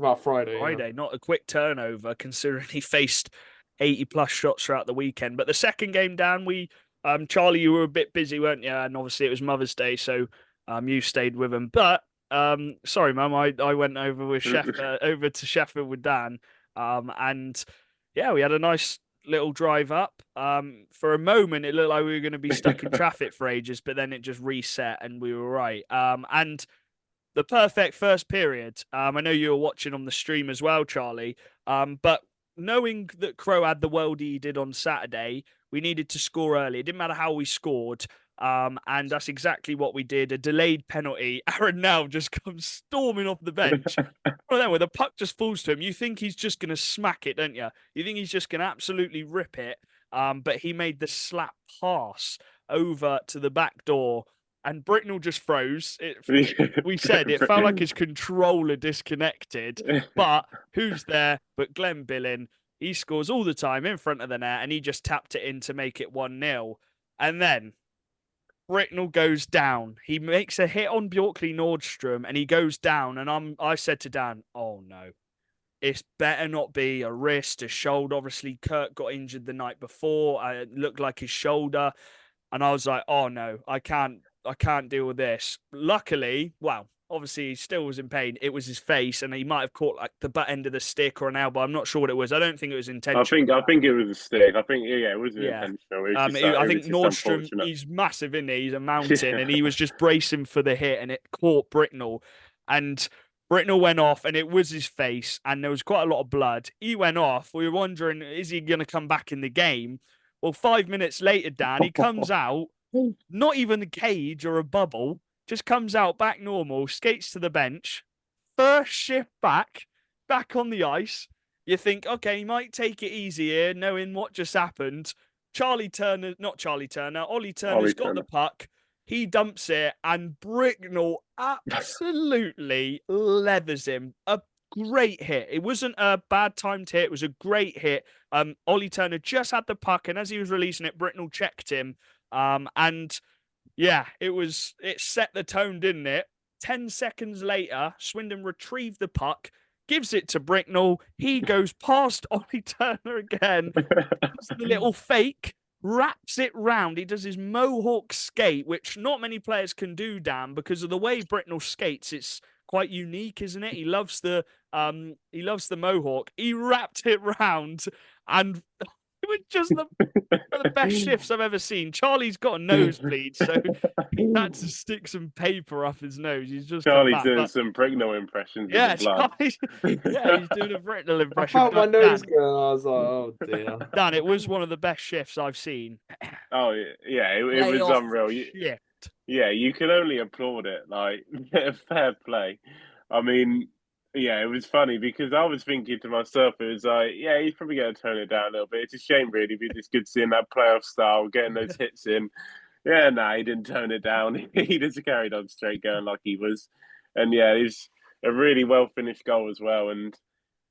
Friday, not a quick turnover considering he faced 80 plus shots throughout the weekend. But the second game down, Charlie, you were a bit busy, weren't you? And obviously it was Mother's Day, so you stayed with him. But sorry, Mum, I went over with over to Sheffield with Dan. And yeah, we had a nice little drive up. For a moment, it looked like we were going to be stuck in traffic for ages, but then it just reset and we were right. And the perfect first period. I know you were watching on the stream as well, Charlie. But knowing that Crow had the world he did on Saturday, we needed to score early. It didn't matter how we scored. And that's exactly what we did. A delayed penalty. Aaron now just comes storming off the bench. Well, then, where the puck just falls to him, you think he's just going to smack it, don't you? You think he's just going to absolutely rip it. But he made the slap pass over to the back door, and Bricknell just froze. We said it felt like his controller disconnected. But who's there but Glenn Billen? He scores all the time in front of the net, and he just tapped it in to make it 1-0. And then Bricknell goes down. He makes a hit on Bjorkley Nordstrom, and he goes down. And I said to Dan, "Oh no, it's better not be a wrist, a shoulder." Obviously, Kirk got injured the night before. It looked like his shoulder. And I was like, "Oh no, I can't deal with this." Luckily, well, obviously he still was in pain. It was his face, and he might have caught like the butt end of the stick or an elbow. I'm not sure what it was. I don't think it was intentional. I think it was a stick. I think it wasn't intentional. I think Nordstrom, he's massive, isn't he? He's a mountain, and he was just bracing for the hit, and it caught Bricknell. And Bricknell went off, and it was his face, and there was quite a lot of blood. He went off. We were wondering, is he going to come back in the game? Well, 5 minutes later, Dan, he comes out, not even a cage or a bubble, just comes out back normal, skates to the bench, first shift back on the ice. You think, okay, he might take it easy here, knowing what just happened. Ollie Turner's got the puck. He dumps it, and Bricknell absolutely leathers him. A great hit. It wasn't a bad timed hit. It was a great hit. Ollie Turner just had the puck, and as he was releasing it, Bricknell checked him. And yeah, it set the tone, didn't it? 10 seconds later, Swindon retrieved the puck, gives it to Bricknell. He goes past Ollie Turner again, does the little fake, wraps it round. He does his mohawk skate, which not many players can do, Dan, because of the way Bricknell skates. It's quite unique, isn't it? He loves the mohawk. He wrapped it round, and it was just one of the best shifts I've ever seen. Charlie's got a nosebleed, so he had to stick some paper up his nose. He's just Charlie's doing some Bricknell impressions. Yeah, he's doing a Bricknell impression. I felt my nose going. I was like, oh dear. Dan, it was one of the best shifts I've seen. Oh yeah, it was unreal. Yeah, you can only applaud it. Like, fair play. I mean, yeah, it was funny because I was thinking to myself, it was like, yeah, he's probably going to tone it down a little bit. It's a shame, really, because it's good seeing that playoff style, getting those hits in. Yeah, he didn't tone it down. He just carried on straight going like he was. And yeah, it's a really well finished goal as well. And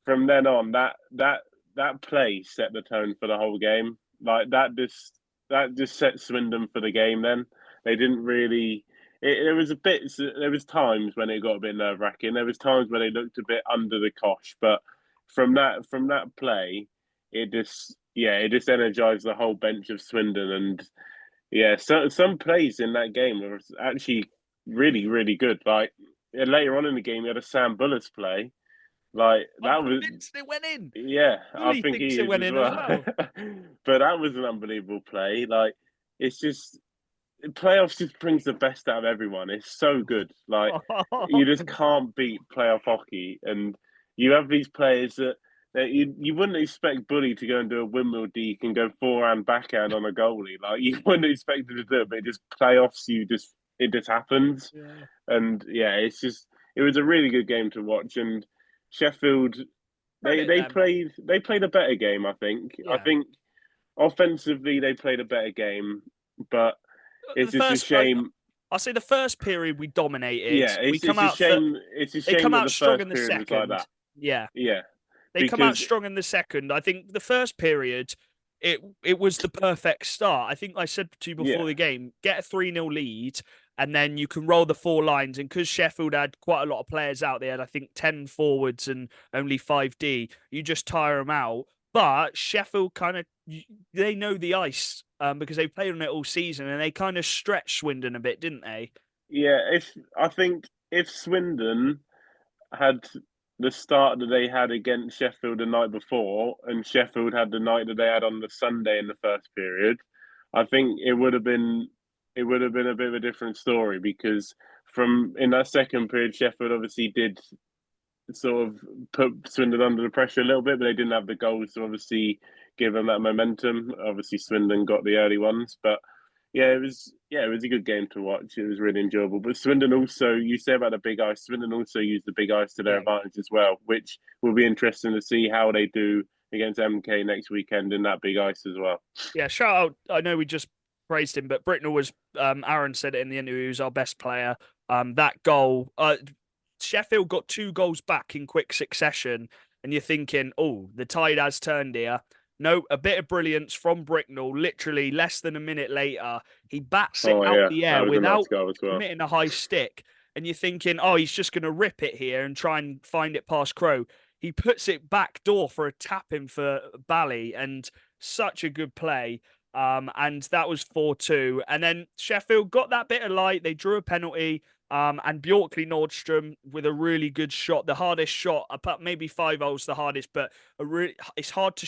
from then on, that play set the tone for the whole game. Like that just set Swindon for the game. Then they didn't really. There was times when it got a bit nerve wracking. There was times when they looked a bit under the cosh, but from that play, it just energized the whole bench of Swindon. And yeah, so some plays in that game were actually really, really good. Like later on in the game, you had a Sam Bullis play. Like that was it went in. Yeah, I think it went in as well. But that was an unbelievable play. Like it's just. Playoffs just brings the best out of everyone. It's so good. Like you just can't beat playoff hockey, and you have these players that you wouldn't expect Bully to go and do a windmill deke and go forehand backhand on a goalie. Like you wouldn't expect him to do it, but it just playoffs. It just happens, and yeah, it was a really good game to watch. And Sheffield, they played a better game. I think. Yeah. I think offensively they played a better game, but. It's just a shame. I'll say the first period we dominated. Yeah, it's a shame. It's a shame they come that out the strong first in the period second. was like that. Yeah. They come out strong in the second. I think the first period, it was the perfect start. I think I said to you before the game, get a 3-0 lead, and then you can roll the 4 lines. And because Sheffield had quite a lot of players out, they had, I think, 10 forwards and only 5D. You just tire them out. But Sheffield they know the ice because they played on it all season, and they kind of stretched Swindon a bit, didn't they? Yeah, I think if Swindon had the start that they had against Sheffield the night before, and Sheffield had the night that they had on the Sunday in the first period, I think it would have been a bit of a different story, because from in that second period, Sheffield obviously did sort of put Swindon under the pressure a little bit, but they didn't have the goals to obviously give them that momentum. Obviously, Swindon got the early ones, but it was a good game to watch. It was really enjoyable. But Swindon also, you say about the big ice, Swindon also used the big ice to their advantage as well, which will be interesting to see how they do against MK next weekend in that big ice as well. Yeah, shout out. I know we just praised him, but Britnell was, Aaron said it in the interview, he was our best player. That goal, Sheffield got 2 goals back in quick succession, and you're thinking, oh, the tide has turned here. No, a bit of brilliance from Bricknell. Literally less than a minute later, he bats it out the air without committing a high stick. And you're thinking, oh, he's just going to rip it here and try and find it past Crow. He puts it back door for a tap-in for Bally, and such a good play. And that was 4-2. And then Sheffield got that bit of light. They drew a penalty. And Bjorkley Nordstrom with a really good shot, the hardest shot, apart maybe 5 holes the hardest, but it's hard to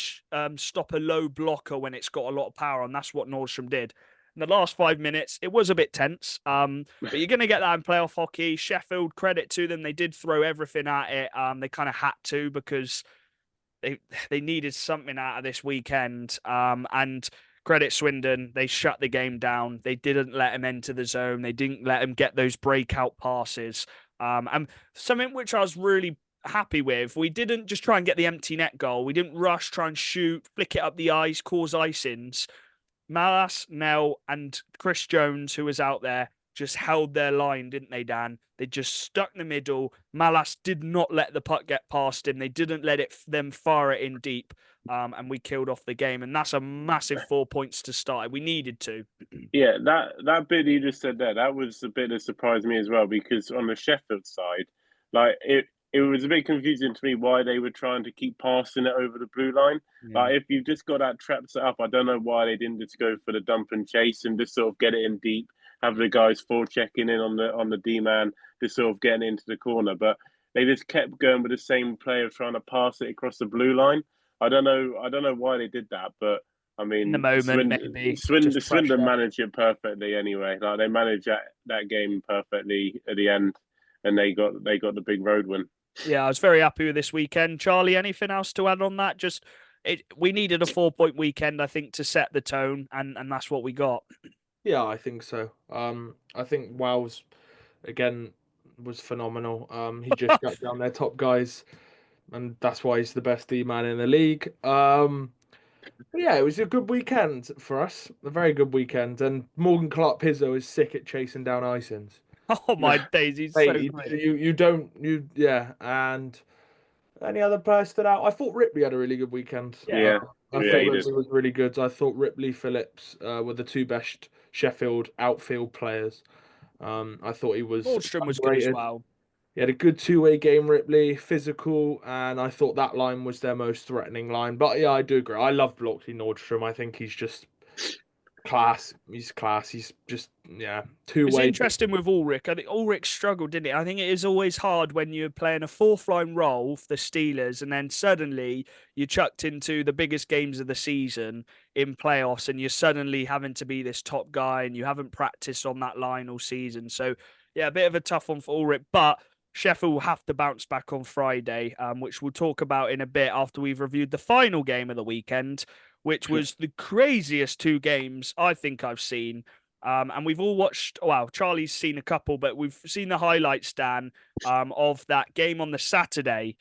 stop a low blocker when it's got a lot of power, and that's what Nordstrom did. In the last 5 minutes, it was a bit tense, but you're going to get that in playoff hockey. Sheffield, credit to them, they did throw everything at it. They kind of had to because they needed something out of this weekend, and credit Swindon, they shut the game down. They didn't let him enter the zone. They didn't let him get those breakout passes. And something which I was really happy with, we didn't just try and get the empty net goal. We didn't rush, try and shoot, flick it up the ice, cause icings. Malas, Nell, and Chris Jones, who was out there, just held their line, didn't they, Dan? They just stuck in the middle. Malas did not let the puck get past him. They didn't let them fire it in deep. And we killed off the game. And that's a massive 4 points to start. We needed to. Yeah, that bit you just said there, that was a bit that surprised me as well, because on the Sheffield side, like it was a bit confusing to me why they were trying to keep passing it over the blue line. Yeah. Like if you've just got that trap set up, I don't know why they didn't just go for the dump and chase and just sort of get it in deep, have the guys checking in on the D man, just sort of getting into the corner. But they just kept going with the same player trying to pass it across the blue line. I don't know why they did that, but I mean, in the moment, maybe Swindon managed it perfectly anyway. Like they managed that game perfectly at the end, and they got the big road win. Yeah, I was very happy with this weekend. Charlie, anything else to add on that? Just we needed a 4-point weekend, I think, to set the tone, and that's what we got. Yeah, I think so. I think Wells again was phenomenal. He just shut down their top guys, and that's why he's the best D-man in the league. Yeah, it was a good weekend for us. A very good weekend. And Morgan Clark Pizzo is sick at chasing down icings. Oh my days, he's so good. Yeah. And any other players stood out? I thought Ripley had a really good weekend. Yeah. I thought Ripley was really good. I thought Ripley Phillips were the 2 best Sheffield outfield players. I thought he was Nordstrom was good as well. He had a good 2-way game, Ripley, physical, and I thought that line was their most threatening line. But yeah, I do agree. I love Blockley Nordstrom. I think he's just class. He's class. He's just, 2-way. It's interesting with Ulrich. I think Ulrich struggled, didn't he? I think it is always hard when you're playing a 4th-line role for the Steelers and then suddenly you're chucked into the biggest games of the season in playoffs and you're suddenly having to be this top guy and you haven't practiced on that line all season. So, yeah, a bit of a tough one for Ulrich, but Sheffield will have to bounce back on Friday, which we'll talk about in a bit after we've reviewed the final game of the weekend, which was the craziest 2 games I think I've seen. And we've all watched, Charlie's seen a couple, but we've seen the highlights, Dan, of that game on the Saturday.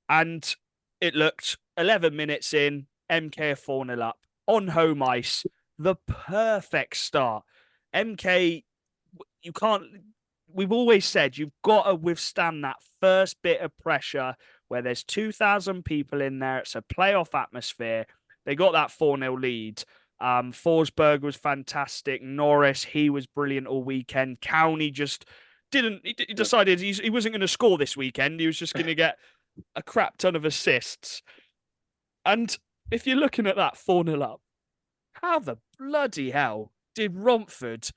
And it looked 11 minutes in, MK are 4-0 up on home ice. The perfect start. MK, we've always said you've got to withstand that first bit of pressure where there's 2,000 people in there. It's a playoff atmosphere. They got that 4-0 lead. Forsberg was fantastic. Norris, he was brilliant all weekend. Cowney just he decided he wasn't going to score this weekend. He was just going to get a crap ton of assists. And if you're looking at that 4-0 up, how the bloody hell did Romford...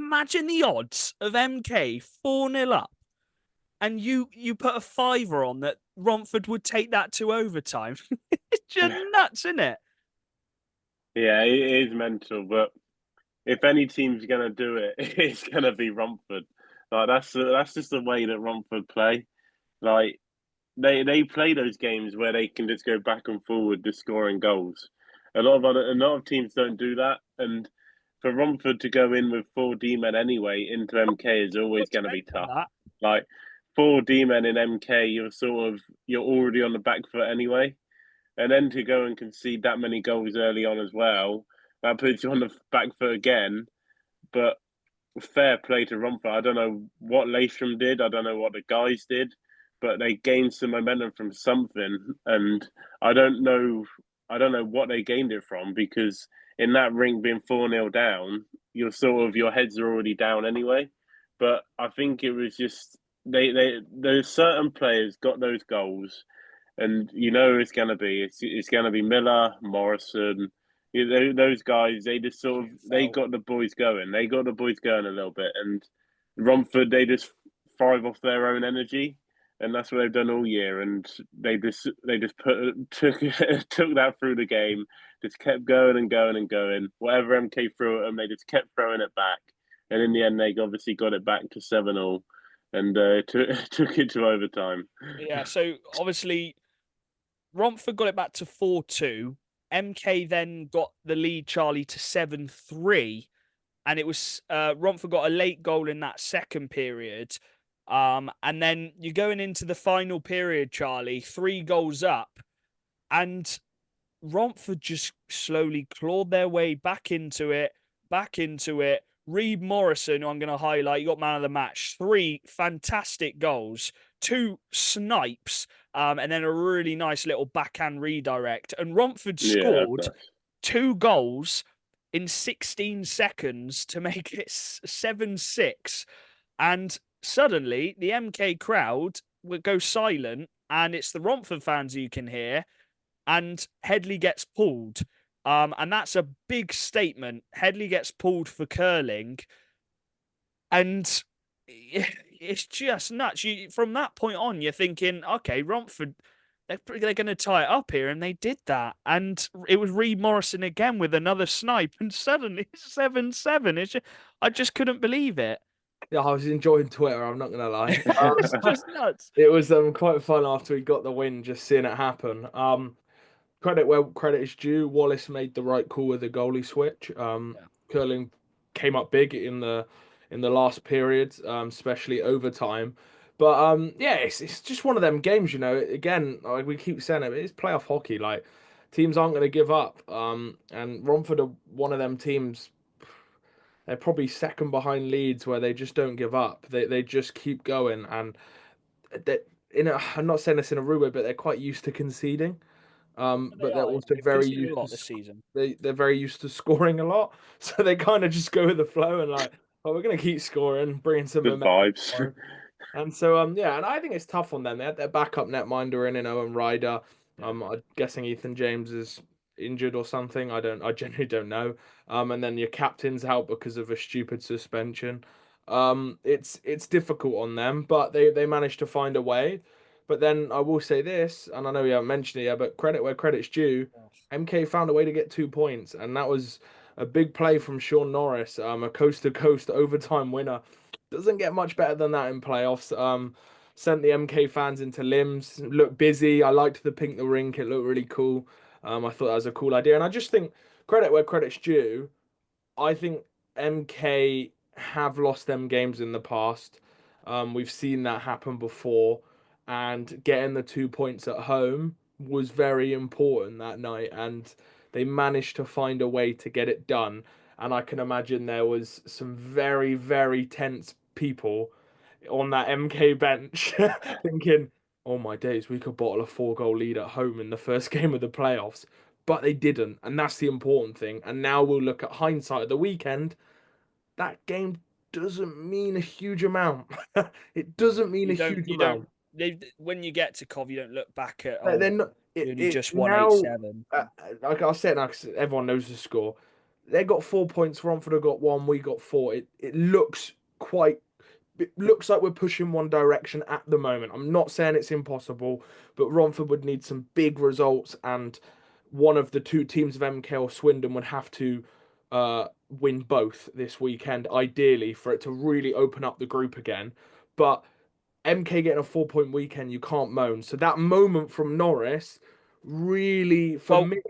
Imagine the odds of MK 4-0 up, and you put a $5 on that Romford would take that to overtime. It's just nuts, isn't it? Yeah, it is mental. But if any team's going to do it, it's going to be Romford. Like that's just the way that Romford play. Like they play those games where they can just go back and forward, just scoring goals. A lot of teams don't do that, and for Romford to go in with 4 D-men anyway into MK is always going to be tough. Like 4 D-men in MK, you're already on the back foot anyway, and then to go and concede that many goals early on as well, that puts you on the back foot again. But fair play to Romford. I don't know what Latham did. I don't know what the guys did, but they gained some momentum from something, and I don't know. I don't know what they gained it from, because in that ring being 4-0 down, your heads are already down anyway. But I think it was just there's certain players got those goals, and it's gonna be Miller, Morrison. Those guys, they just they got the boys going. They got the boys going a little bit, and Romford, they just thrive off their own energy, and that's what they've done all year. And they just took took that through the game, just kept going and going and going. Whatever MK threw at them, they just kept throwing it back, and in the end, they obviously got it back to 7-0, and took it to overtime. Yeah, so obviously Romford got it back to 4-2. MK then got the lead, Charlie, to 7-3. And it was Romford got a late goal in that second period. And then you're going into the final period, Charlie, 3 goals up. And Romford just slowly clawed their way back into it. Reed Morrison, who I'm going to highlight, you got man of the match. 3 fantastic goals, 2 snipes, and then a really nice little backhand redirect. And Romford scored 2 goals in 16 seconds to make it 7-6. And suddenly the MK crowd would go silent, and it's the Romford fans you can hear, and Headley gets pulled. And that's a big statement. Headley gets pulled for curling. And it's just nuts. From that point on, you're thinking, okay, Romford, they're going to tie it up here. And they did that. And it was Reed Morrison again with another snipe. And suddenly it's 7-7. I just couldn't believe it. Yeah, I was enjoying Twitter, I'm not going to lie. It's just nuts. It was quite fun after we got the win, just seeing it happen. Credit where credit is due. Wallace made the right call with the goalie switch. Curling came up big in the last period, especially overtime. But yeah, it's just one of them games, you know. Again, like we keep saying it's playoff hockey. Like teams aren't going to give up. And Romford are one of them teams. They're probably second behind Leeds, where they just don't give up. They just keep going, and I'm not saying this in a rude way, but they're quite used to conceding. But they're also very used to this season. They're very used to scoring a lot, so they kind of just go with the flow and like, oh, we're gonna keep scoring, bringing some vibes. And so yeah, and I think it's tough on them. They had their backup netminder in Owen Ryder. I'm guessing Ethan James is injured or something. I genuinely don't know. And then your captain's out because of a stupid suspension. It's difficult on them, but they managed to find a way. But then I will say this, and I know we haven't mentioned it yet, but credit where credit's due. MK found a way to get 2 points, and that was a big play from Sean Norris, a coast-to-coast overtime winner. Doesn't get much better than that in playoffs. Sent the MK fans into limbs. Looked busy. I liked the pink the rink. It looked really cool. I thought that was a cool idea, and I just think credit where credit's due. I think MK have lost them games in the past. We've seen that happen before, and getting the 2 points at home was very important that night, and they managed to find a way to get it done. And I can imagine there was some very, very tense people on that MK bench thinking, oh my days, we could bottle a 4-goal lead at home in the first game of the playoffs. But they didn't, and that's the important thing. And now we'll look at hindsight of the weekend. That game doesn't mean a huge amount. It doesn't mean a huge amount. When you get to Cov, you don't look back at It just 187. Like I said, everyone knows the score. They got 4 points. Romford have got 1. We got 4. It looks quite. It looks like we're pushing one direction at the moment. I'm not saying it's impossible, but Romford would need some big results, and one of the 2 teams of MK or Swindon would have to win both this weekend, ideally, for it to really open up the group again. But MK getting a 4-point weekend, you can't moan. So that moment from Norris, really, for me,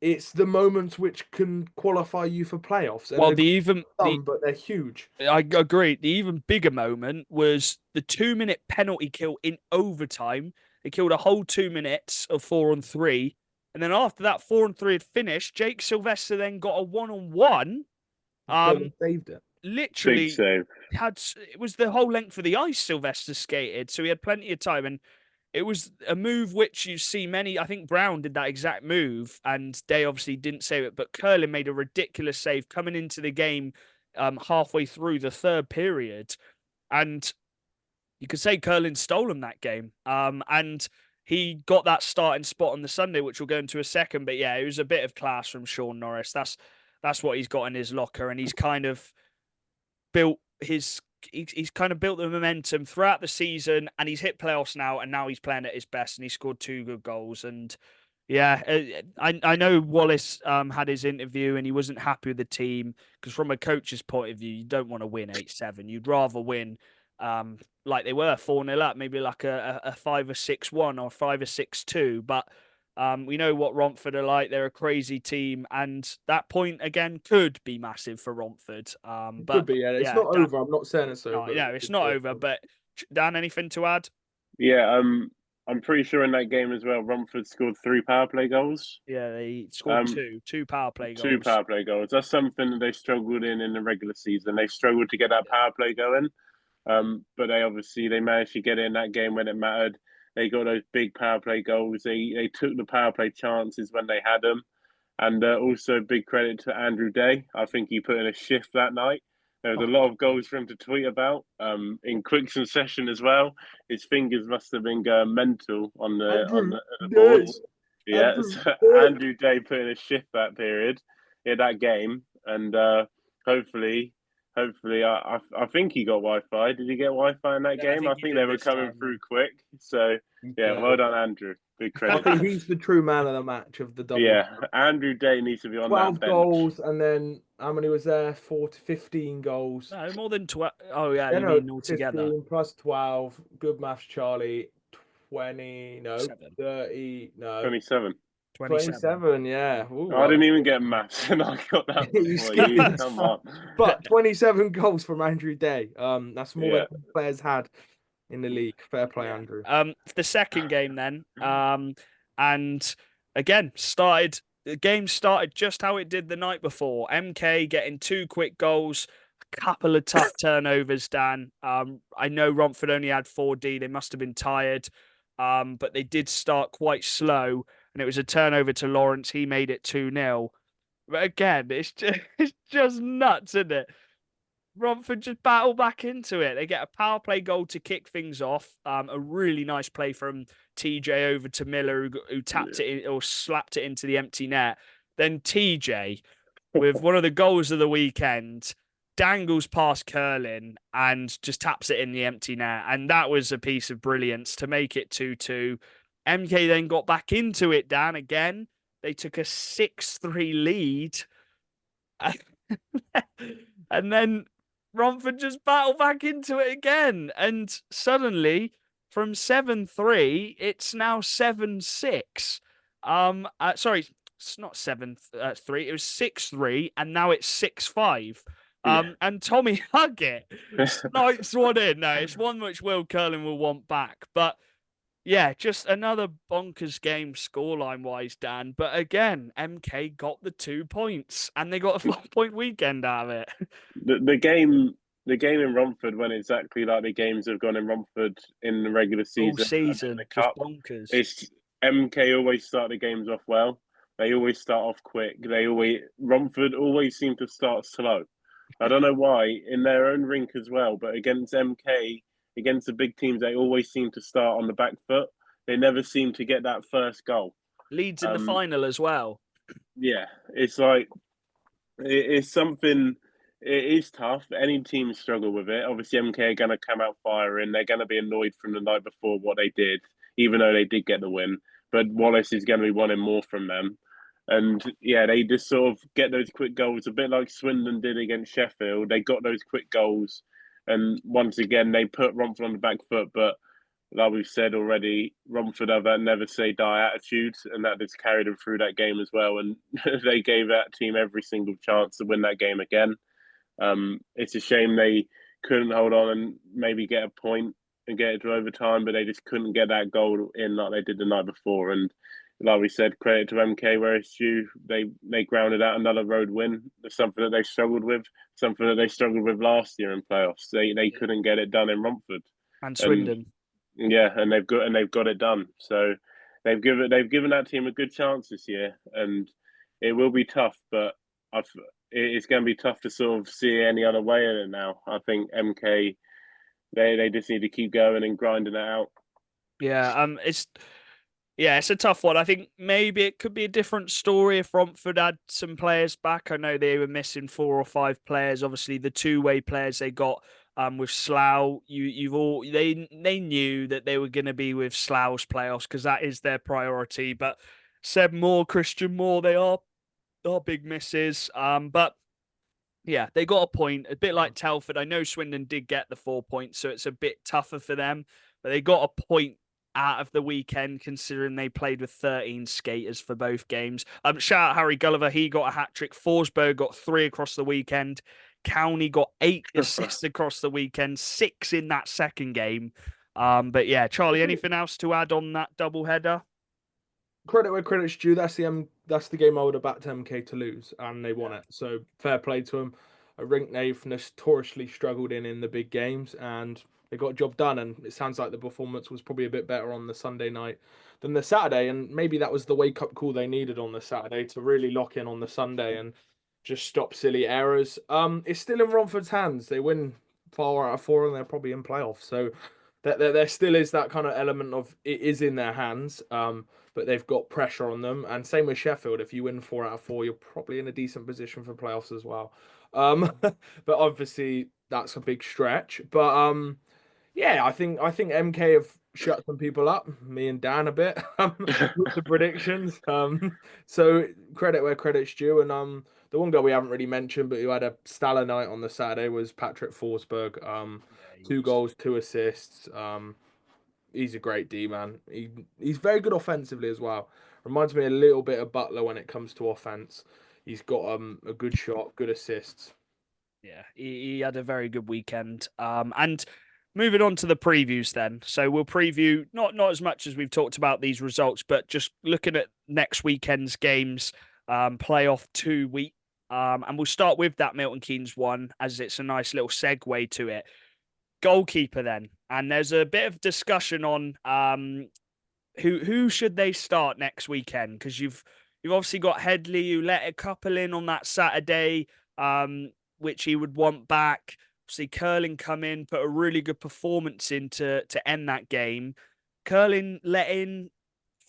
it's the moments which can qualify you for playoffs. And but they're huge. I agree. The even bigger moment was the 2-minute penalty kill in overtime. They killed a whole 2 minutes of 4-on-3. And then after that 4-on-3 had finished, Jake Sylvester then got a 1-on-1. Saved it. Literally Big save. It was the whole length of the ice Sylvester skated, so he had plenty of time. And it was a move which you see many. I think Brown did that exact move, and they obviously didn't save it. But Curlin made a ridiculous save coming into the game halfway through the third period, and you could say Curlin stole him that game. And he got that starting spot on the Sunday, which we'll go into a second. But yeah, it was a bit of class from Sean Norris. That's what he's got in his locker, and he's kind of built he's kind of built the momentum throughout the season, and he's hit playoffs now, and now he's playing at his best, and he scored 2 good goals. And yeah, I know Wallace had his interview, and he wasn't happy with the team because from a coach's point of view, you don't want to win 8-7. You'd rather win like they were 4-0 up, maybe like a 5 or 6-1 or 5 or 6-2. But we know what Romford are like. They're a crazy team, and that point again could be massive for Romford. But could be, yeah. It's not over. I'm not saying it's over. No, it's not over. But Dan, anything to add? Yeah, I'm pretty sure in that game as well, Romford scored 3 power play goals. Yeah, they scored two power play goals. 2 power play goals. That's something that they struggled in the regular season. They struggled to get that power play going. But they managed to get in that game when it mattered. They got those big power play goals. They took the power play chances when they had them. And also big credit to Andrew Day. I think he put in a shift that night. There was a lot of goals for him to tweet about in quick succession as well. His fingers must have been going mental on the board. Yeah, Andrew Day put in a shift that period in that game, and hopefully, I think he got Wi-Fi. Did he get Wi-Fi in that game? I think they were coming through quick. So yeah, well done, Andrew. Big credit. I think he's the true man of the match of the double. Yeah, Andrew Day needs to be on 12 that bench. 12 goals, and then how many was there? 15 goals. No, more than 12. Oh yeah, you mean altogether. 15 plus 12. Good maths, Charlie. 20, no. 30, no. 27. 27, yeah. Ooh, I didn't even get maths, and I got that before you. Come on. But 27 goals from Andrew Day. That's more than players had in the league. Fair play, Andrew. The second game then, and again the game started just how it did the night before. MK getting 2 quick goals, a couple of tough turnovers. Dan, I know Romford only had 4D. They must have been tired, but they did start quite slow, and it was a turnover to Lawrence. He made it 2-0. But again, it's just nuts, isn't it? Romford just battle back into it. They get a power play goal to kick things off. A really nice play from TJ over to Miller, who tapped it in, or slapped it into the empty net. Then TJ, with one of the goals of the weekend, dangles past Curlin and just taps it in the empty net. And that was a piece of brilliance to make it 2-2. MK then got back into it, Dan, again. They took a 6-3 lead. And then Romford just battled back into it again. And suddenly, from 7-3, it's now 7-6. Sorry, it's not 7-3. It was 6-3, and now it's 6-5. And Tommy Huggett snipes one in. No, it's one which Will Curlin will want back. But yeah, just another bonkers game scoreline-wise, Dan. But again, MK got the 2 points, and they got a 4-point weekend out of it. The game in Romford went exactly like the games have gone in Romford in the regular season. All season, in the cup. Bonkers. It's MK always start the games off well. They always start off quick. Romford always seem to start slow. I don't know why, in their own rink as well, but against MK, against the big teams, they always seem to start on the back foot. They never seem to get that first goal. Leeds in the final as well. Yeah, it's like, it's something, it is tough. Any team struggle with it. Obviously, MK are going to come out firing. They're going to be annoyed from the night before what they did, even though they did get the win. But Wallace is going to be wanting more from them. And yeah, they just sort of get those quick goals, a bit like Swindon did against Sheffield. They got those quick goals, and once again they put Romford on the back foot. But like we've said already, Romford have that never say die attitude, and that just carried them through that game as well. And they gave that team every single chance to win that game again. It's a shame they couldn't hold on and maybe get a point and get it to overtime, but they just couldn't get that goal in like they did the night before. And like we said, credit to MK where it's due. They grounded out another road win. It's something that they struggled with, something that they struggled with last year in playoffs. They couldn't get it done in Romford and Swindon. And they've got it done. So they've given that team a good chance this year, and it will be tough, but it's going to be tough to sort of see any other way in it now. I think MK they just need to keep going and grinding it out. Yeah, it's a tough one. I think maybe it could be a different story if Romford had some players back. I know they were missing 4 or 5 players. Obviously, the two-way players they got with Slough, they knew that they were going to be with Slough's playoffs because that is their priority. But Seb Moore, Christian Moore, they are big misses. But yeah, they got a point, a bit like Telford. I know Swindon did get the 4 points, so it's a bit tougher for them. But they got a point out of the weekend, considering they played with 13 skaters for both games. Shout out Harry Gulliver, he got a hat-trick. Forsberg got 3 across the weekend. Cowney got 8 assists across the weekend, 6 in that second game. But yeah, Charlie, anything else to add on that double header? Credit where credit's due. That's the game I would have backed MK to lose, and they won it. So fair play to them. A rink they've notoriously struggled in the big games, and they got a job done. And it sounds like the performance was probably a bit better on the Sunday night than the Saturday, and maybe that was the wake-up call they needed on the Saturday to really lock in on the Sunday and just stop silly errors. It's still in Romford's hands. They win 4 out of 4, and they're probably in playoffs. So there still is that kind of element of it is in their hands. But they've got pressure on them. And same with Sheffield. If you win 4 out of 4, you're probably in a decent position for playoffs as well. But obviously that's a big stretch. But yeah, I think MK have shut some people up, me and Dan a bit with the predictions. So credit where credit's due. And the one guy we haven't really mentioned, but who had a stellar night on the Saturday was Patrick Forsberg. 2 goals, 2 assists. He's a great D man. He's very good offensively as well. Reminds me a little bit of Butler when it comes to offense. He's got a good shot, good assists. Yeah, he had a very good weekend. And moving on to the previews then. So we'll preview not as much as we've talked about these results, but just looking at next weekend's games, playoff 2 week. And we'll start with that Milton Keynes one, as it's a nice little segue to it. Goalkeeper then, and there's a bit of discussion on who should they start next weekend, because you've obviously got Headley, who let a couple in on that Saturday, which he would want back. See Curlin come in, put a really good performance in to end that game. Curlin let in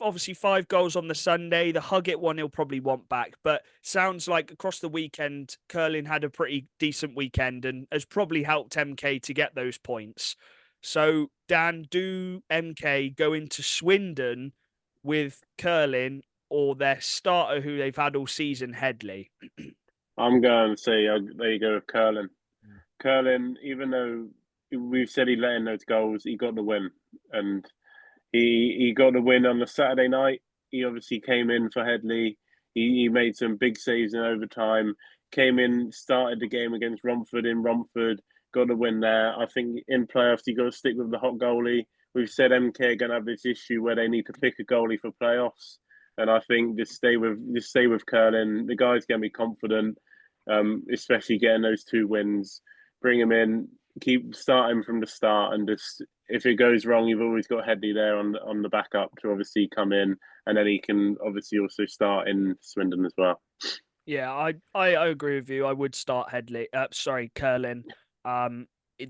obviously 5 goals on the Sunday. The Huggett one he'll probably want back, but sounds like across the weekend, Curlin had a pretty decent weekend and has probably helped MK to get those points. So, Dan, do MK go into Swindon with Curlin or their starter who they've had all season, Headley? I'm going to say, there you go with Curlin. Curlin, even though we've said he let in those goals, he got the win. And he got the win on the Saturday night. He obviously came in for Headley. He made some big saves in overtime. Came in, started the game against Romford in Romford. Got the win there. I think in playoffs you got to stick with the hot goalie. We've said MK are going to have this issue where they need to pick a goalie for playoffs, and I think just stay with Curlin. The guy's going to be confident, especially getting those 2 wins. Bring him in. Keep starting from the start, and just if it goes wrong, you've always got Headley there on the backup to obviously come in, and then he can obviously also start in Swindon as well. Yeah, I agree with you. I would start Curlin.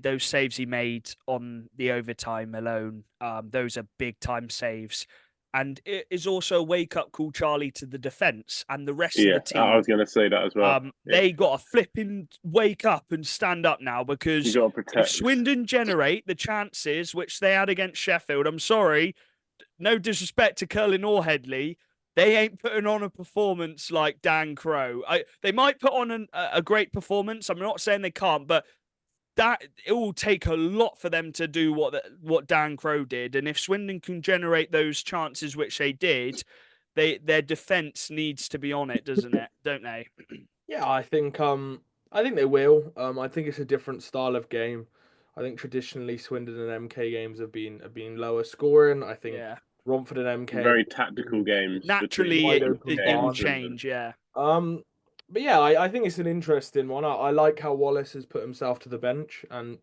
Those saves he made on the overtime alone, those are big time saves. And it is also a wake up call, Charlie, to the defence and the rest of the team. I was going to say that as well. They got to flipping wake up and stand up now, because if Swindon generate the chances which they had against Sheffield, I'm sorry, no disrespect to Curlin or Headley, they ain't putting on a performance like Dan Crow. They might put on a great performance. I'm not saying they can't, but that it will take a lot for them to do what Dan Crow did. And if Swindon can generate those chances, which they did, their defense needs to be on it, doesn't it? Don't they? Yeah, I think they will. I think it's a different style of game. I think traditionally Swindon and MK games have been lower scoring. I think Yeah. Romford and MK have Very tactical games between Naturally, wide it open it will and bars. Swindon. change. Yeah. But yeah, I think it's an interesting one. I like how Wallace has put himself to the bench and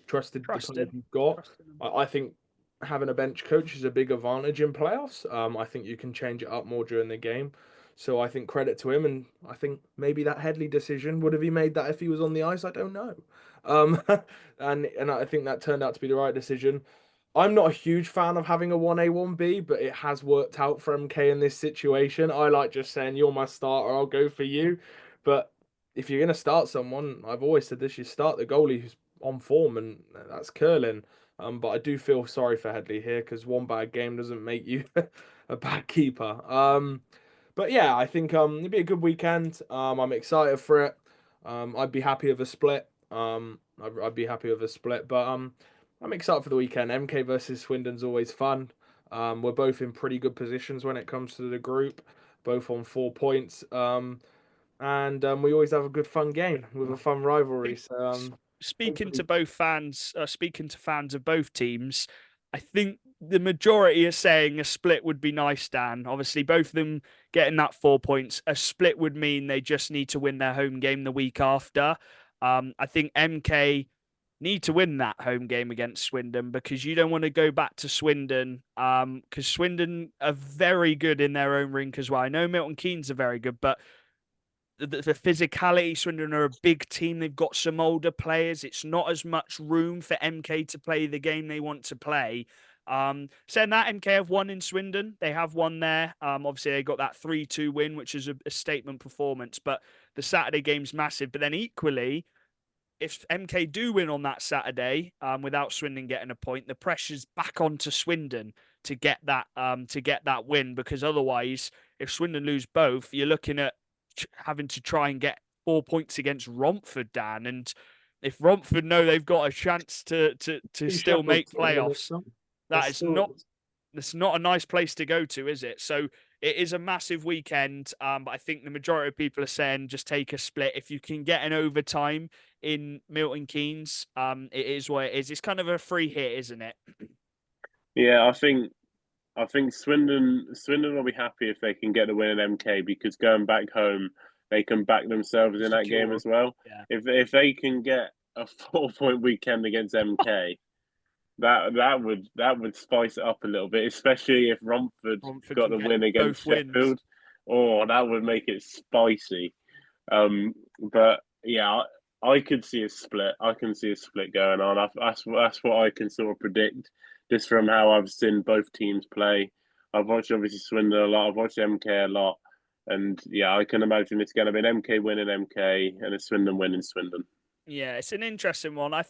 trusted the players Trusting. he's got. Trusting them. I think having a bench coach is a big advantage in playoffs. I think you can change it up more during the game. So I think credit to him, and I think maybe that Headley decision would have he made that if he was on the ice. I don't know, and I think that turned out to be the right decision. I'm not a huge fan of having a 1A, 1B, but it has worked out for MK in this situation. I like just saying, you're my starter, I'll go for you. But if you're going to start someone, I've always said this, you start the goalie who's on form, and that's Curlin. But I do feel sorry for Headley here because one bad game doesn't make you a bad keeper. But yeah, I think it'd be a good weekend. I'm excited for it. I'd be happy with a split. I'd be happy with a split, but I'm excited for the weekend. MK versus Swindon's always fun. We're both in pretty good positions when it comes to the group, both on 4 points. And we always have a good fun game with a fun rivalry. So Speaking to hopefully, both fans, speaking to fans of both teams, I think the majority are saying a split would be nice, Dan. Obviously, both of them getting that 4 points. A split would mean they just need to win their home game the week after. I think MK need to win that home game against Swindon because you don't want to go back to Swindon because Swindon are very good in their own rink as well. I know Milton Keynes are very good, but the physicality, Swindon are a big team. They've got some older players. It's not as much room for MK to play the game they want to play. Saying that, MK have won in Swindon. They have won there. Obviously, they got that 3-2 win, which is a statement performance. But the Saturday game's massive. But then equally, if MK do win on that Saturday, without Swindon getting a point, the pressure's back onto Swindon to get that win. Because otherwise, if Swindon lose both, you're looking at having to try and get 4 points against Romford, Dan. And if Romford know they've got a chance to still make playoffs, that is not that's not a nice place to go to, is it? So it is a massive weekend. But I think the majority of people are saying just take a split. If you can get an overtime in Milton Keynes, it is what it is. It's kind of a free hit, isn't it? Yeah, I think Swindon will be happy if they can get the win at MK because going back home, they can back themselves in that game Secure. as well. Yeah. If they can get a 4 point weekend against MK, that would spice it up a little bit, especially if Romford got can the get win against both wins. Sheffield. Oh, that would make it spicy. But yeah, I could see a split. I can see a split going on. That's what I can sort of predict just from how I've seen both teams play. I've watched obviously Swindon a lot. I've watched MK a lot, and yeah, I can imagine it's going to be an MK win in MK and a Swindon win in Swindon. Yeah, it's an interesting one. I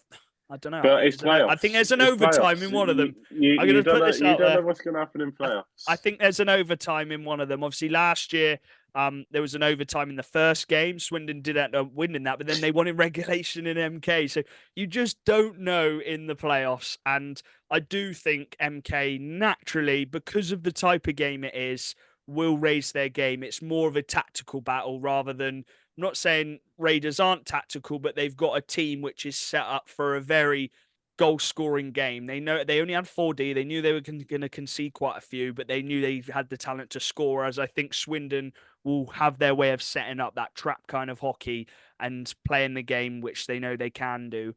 don't know. But it's I think playoffs. there's an It's overtime playoffs. in one of them. I'm You going to don't put know. this You out don't know there. what's going to happen in I playoffs. think there's an overtime in one of them. Obviously, last year there was an overtime in the first game. Swindon did end up winning that, but then they won in regulation in MK. So you just don't know in the playoffs. And I do think MK naturally, because of the type of game it is, will raise their game. It's more of a tactical battle rather than. I'm not saying Raiders aren't tactical, but they've got a team which is set up for a very goal scoring game. They know they only had 4D. They knew they were going to concede quite a few, but they knew they had the talent to score. As I think Swindon will have their way of setting up that trap kind of hockey and playing the game, which they know they can do.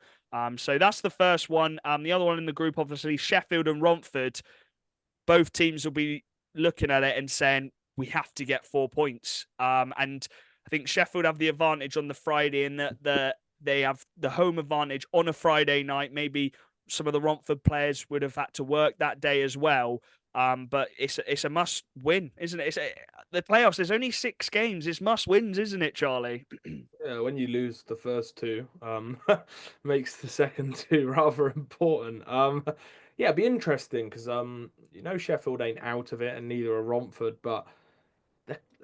So that's the first one. The other one in the group, obviously, Sheffield and Romford. Both teams will be looking at it and saying we have to get 4 points. And I think Sheffield have the advantage on the Friday in that they have the home advantage on a Friday night. Maybe some of the Romford players would have had to work that day as well. But it's a must win, isn't it? The playoffs. There's only 6 games. It's must wins, isn't it, Charlie? Yeah, when you lose the first two, makes the second two rather important. Yeah, it'd be interesting because Sheffield ain't out of it, and neither are Romford, but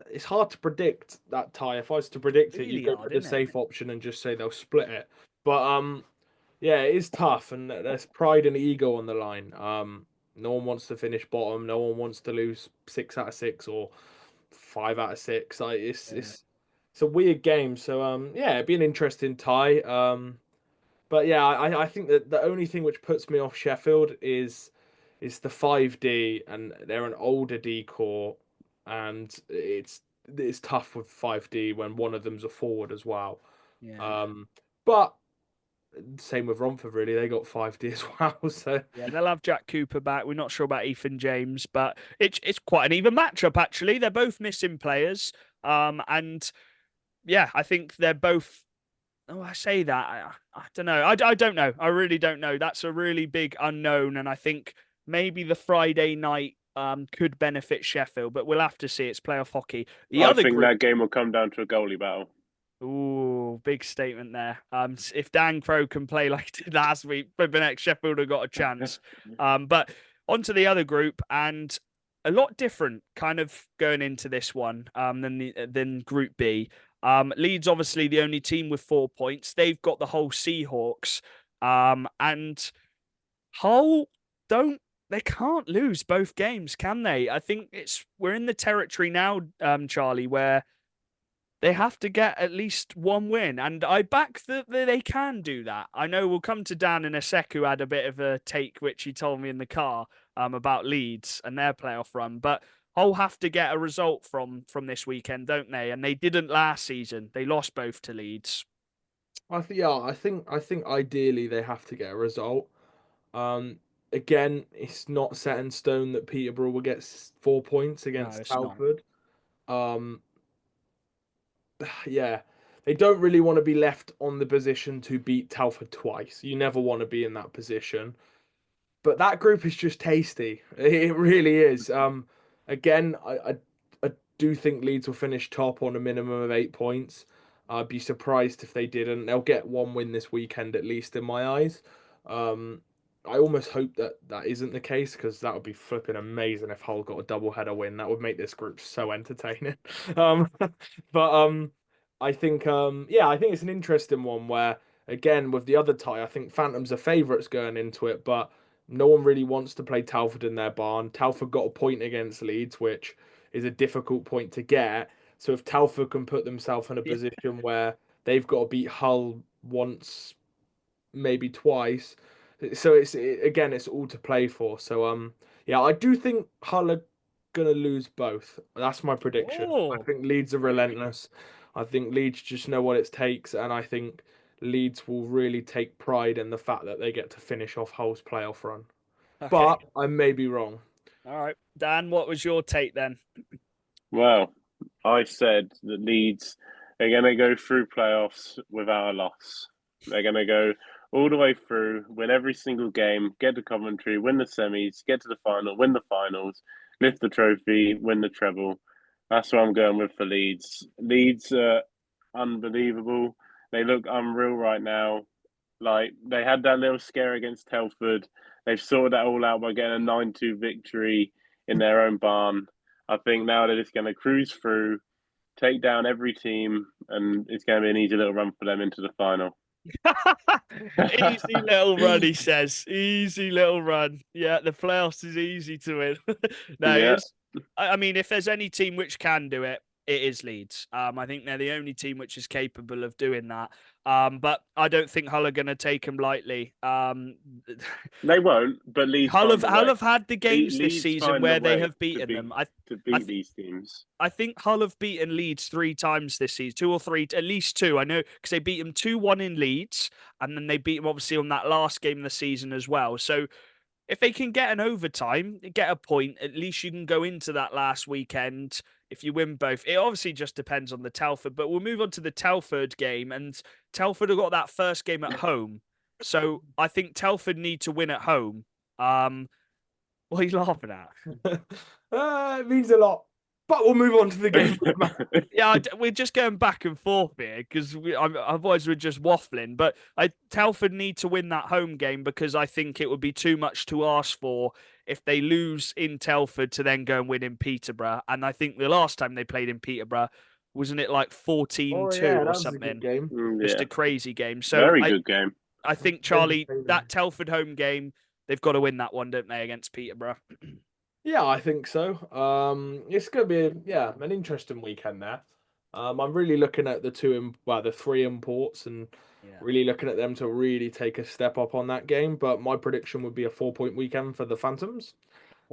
it's hard to predict that tie. If I was to predict it, you Really go hard, for the isn't it? safe option and just say they'll split it. But yeah, it is tough, and there's pride and ego on the line. No one wants to finish bottom. No one wants to lose 6 out of 6 or 5 out of 6. Like it's a weird game. So yeah, it'd be an interesting tie. But yeah, I think that the only thing which puts me off Sheffield is the 5D, and they're an older D core, and it's tough with 5D when one of them's a forward as well. Yeah. But same with Romford, really. They got 5D as well. So Yeah, they'll have Jack Cooper back. We're not sure about Ethan James, but it's quite an even matchup actually. They're both missing players. And yeah, I think they're both. Oh, I say that. I don't know. I don't know. I really don't know. That's a really big unknown, and I think maybe the Friday night could benefit Sheffield, but we'll have to see. It's playoff hockey. The I other think group. that game will come down to a goalie battle. Ooh, big statement there. If Dan Crow can play like he did last week, flipping heck, Sheffield have got a chance. But onto the other group, and a lot different kind of going into this one than Group B. Leeds obviously the only team with 4 points. They've got the whole Seahawks. And Hull they can't lose both games, can they? I think we're in the territory now, Charlie, where they have to get at least one win, and I back that they can do that. I know we'll come to Dan in a sec, who had a bit of a take, which he told me in the car, about Leeds and their playoff run. But Hull have to get a result from this weekend, don't they? And they didn't last season. They lost both to Leeds. I think ideally they have to get a result. Um, Again, it's not set in stone that Peterborough will get 4 points No, against it's not. Telford. Um, yeah, they don't really want to be left on the position to beat Telford twice. You never want to be in that position. But that group is just tasty. It really is. Again, I do think Leeds will finish top on a minimum of 8 points. I'd be surprised if they didn't. They'll get one win this weekend at least, in my eyes. Um, I almost hope that that isn't the case, because that would be flipping amazing if Hull got a double header win. That would make this group so entertaining. But I think yeah, I think it's an interesting one where, again, with the other tie, I think Phantoms are favourites going into it, but no one really wants to play Telford in their barn. Telford got a point against Leeds, which is a difficult point to get. So if Telford can put themselves in a Yeah. position where they've got to beat Hull once, maybe twice, so again, it's all to play for. So yeah, I do think Hull are gonna lose both. That's my prediction. I Oh, think Leeds are relentless. I think Leeds just know what it takes, and I think Leeds will really take pride in the fact that they get to finish off Hull's playoff run. okay. But I may be wrong. All right. Dan, what was your take then? Well, I said that Leeds are going to go through playoffs without a loss. They're going to go all the way through, win every single game, get to Coventry, win the semis, get to the final, win the finals, lift the trophy, win the treble. That's what I'm going with for Leeds. Leeds are unbelievable. They look unreal right now. Like, they had that little scare against Telford. They've sorted that all out by getting a 9-2 victory in their own barn. I think now they're just going to cruise through, take down every team, and it's going to be an easy little run for them into the final. Easy little run, he says. Easy little run. Yeah, the playoffs is easy to win. No, Yeah. I mean, if there's any team which can do it, it is Leeds. I think they're the only team which is capable of doing that. But I don't think Hull are going to take them lightly. They won't, but Leeds Hull find a way. have had the games this Leeds season find a where they way have beaten them. to beat these teams. I think Hull have beaten Leeds 3 times this season, 2 or 3, at least 2. I know because they beat them 2-1 in Leeds, and then they beat them obviously on that last game of the season as well. So if they can get an overtime, get a point, at least you can go into that last weekend if you win both. It obviously just depends on the Telford, but we'll move on to the Telford game, and Telford have got that first game at home. So I think Telford need to win at home. What are you laughing at? It means a lot. But we'll move on to the game. Yeah, we're just going back and forth here because otherwise we're just waffling. But Telford need to win that home game because I think it would be too much to ask for if they lose in Telford to then go and win in Peterborough. And I think the last time they played in Peterborough, wasn't it like 14-2 or something? Game. Just a crazy game. So Very good game. I think, Charlie, that Telford home game, they've got to win that one, don't they, against Peterborough? Yeah, I think so. It's going to be an interesting weekend there. I'm really looking at the three imports, and really looking at them to really take a step up on that game. But my prediction would be a 4-point weekend for the Phantoms.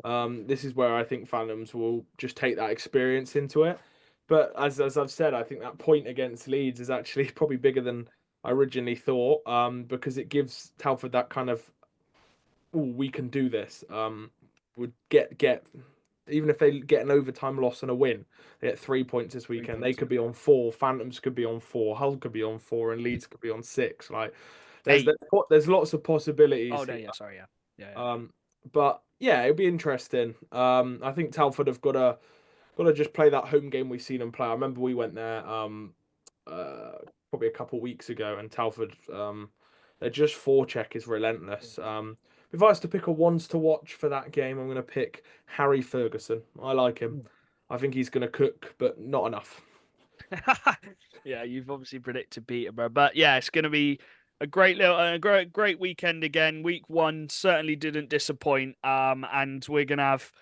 This is where I think Phantoms will just take that experience into it. But as I've said, I think that point against Leeds is actually probably bigger than I originally thought. Because it gives Telford that kind of, oh, we can do this. Would get even if they get an overtime loss and a win, they get 3 points this weekend. They could be on 4. Phantoms could be on 4. Hull could be on 4, and Leeds could be on 6. Like there's lots of possibilities. Oh no, yeah, sorry, yeah. But yeah, it'll be interesting. I think Telford have got to just play that home game we've seen them play. I remember we went there probably a couple of weeks ago, and Telford their just forecheck is relentless. If I was to pick a ones to watch for that game, I'm going to pick Harry Ferguson. I like him. I think he's going to cook, but not enough. Yeah, you've obviously predicted Peterborough, but yeah, it's going to be a great weekend again. Week 1 certainly didn't disappoint. And we're going to have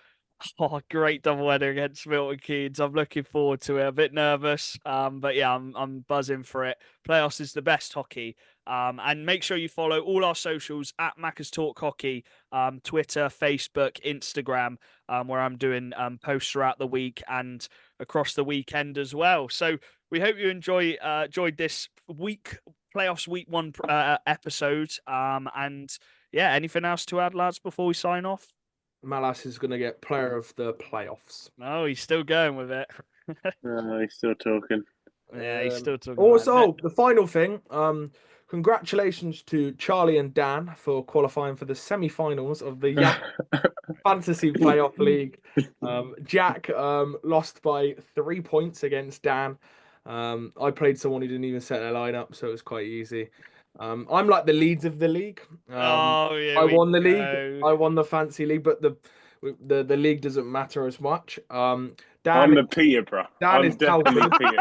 a great doubleheader against Milton Keynes. I'm looking forward to it. A bit nervous, but yeah, I'm buzzing for it. Playoffs is the best hockey. And make sure you follow all our socials at Macca's Talk Hockey, Twitter, Facebook, Instagram, where I'm doing posts throughout the week and across the weekend as well. So we hope you enjoyed this playoffs week 1 episode. And yeah, anything else to add, lads, before we sign off? Malas is going to get player of the playoffs. Oh, he's still going with it. He's still talking. Yeah, he's still talking. Also, the final thing. Congratulations to Charlie and Dan for qualifying for the semi-finals of the Fantasy Playoff League. Jack lost by 3 points against Dan. I played someone who didn't even set their lineup, so it was quite easy. I'm like the leads of the league. I won the league. I won the fancy league, but the league doesn't matter as much. I'm the Peterborough. Dan is Telford.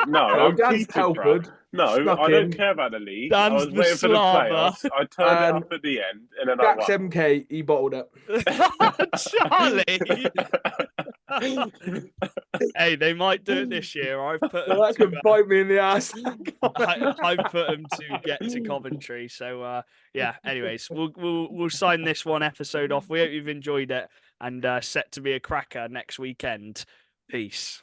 No, I'm Dan's Telford. No, I don't care about the league. Dan's I was waiting for the playoffs. I turned it up at the end, and then Jack's MK, he bottled it. Charlie. Hey, they might do it this year. I've put that could bite me in the ass. I put them to get to Coventry. So yeah. Anyways, we'll sign this one episode off. We hope you've enjoyed it, and set to be a cracker next weekend. Peace.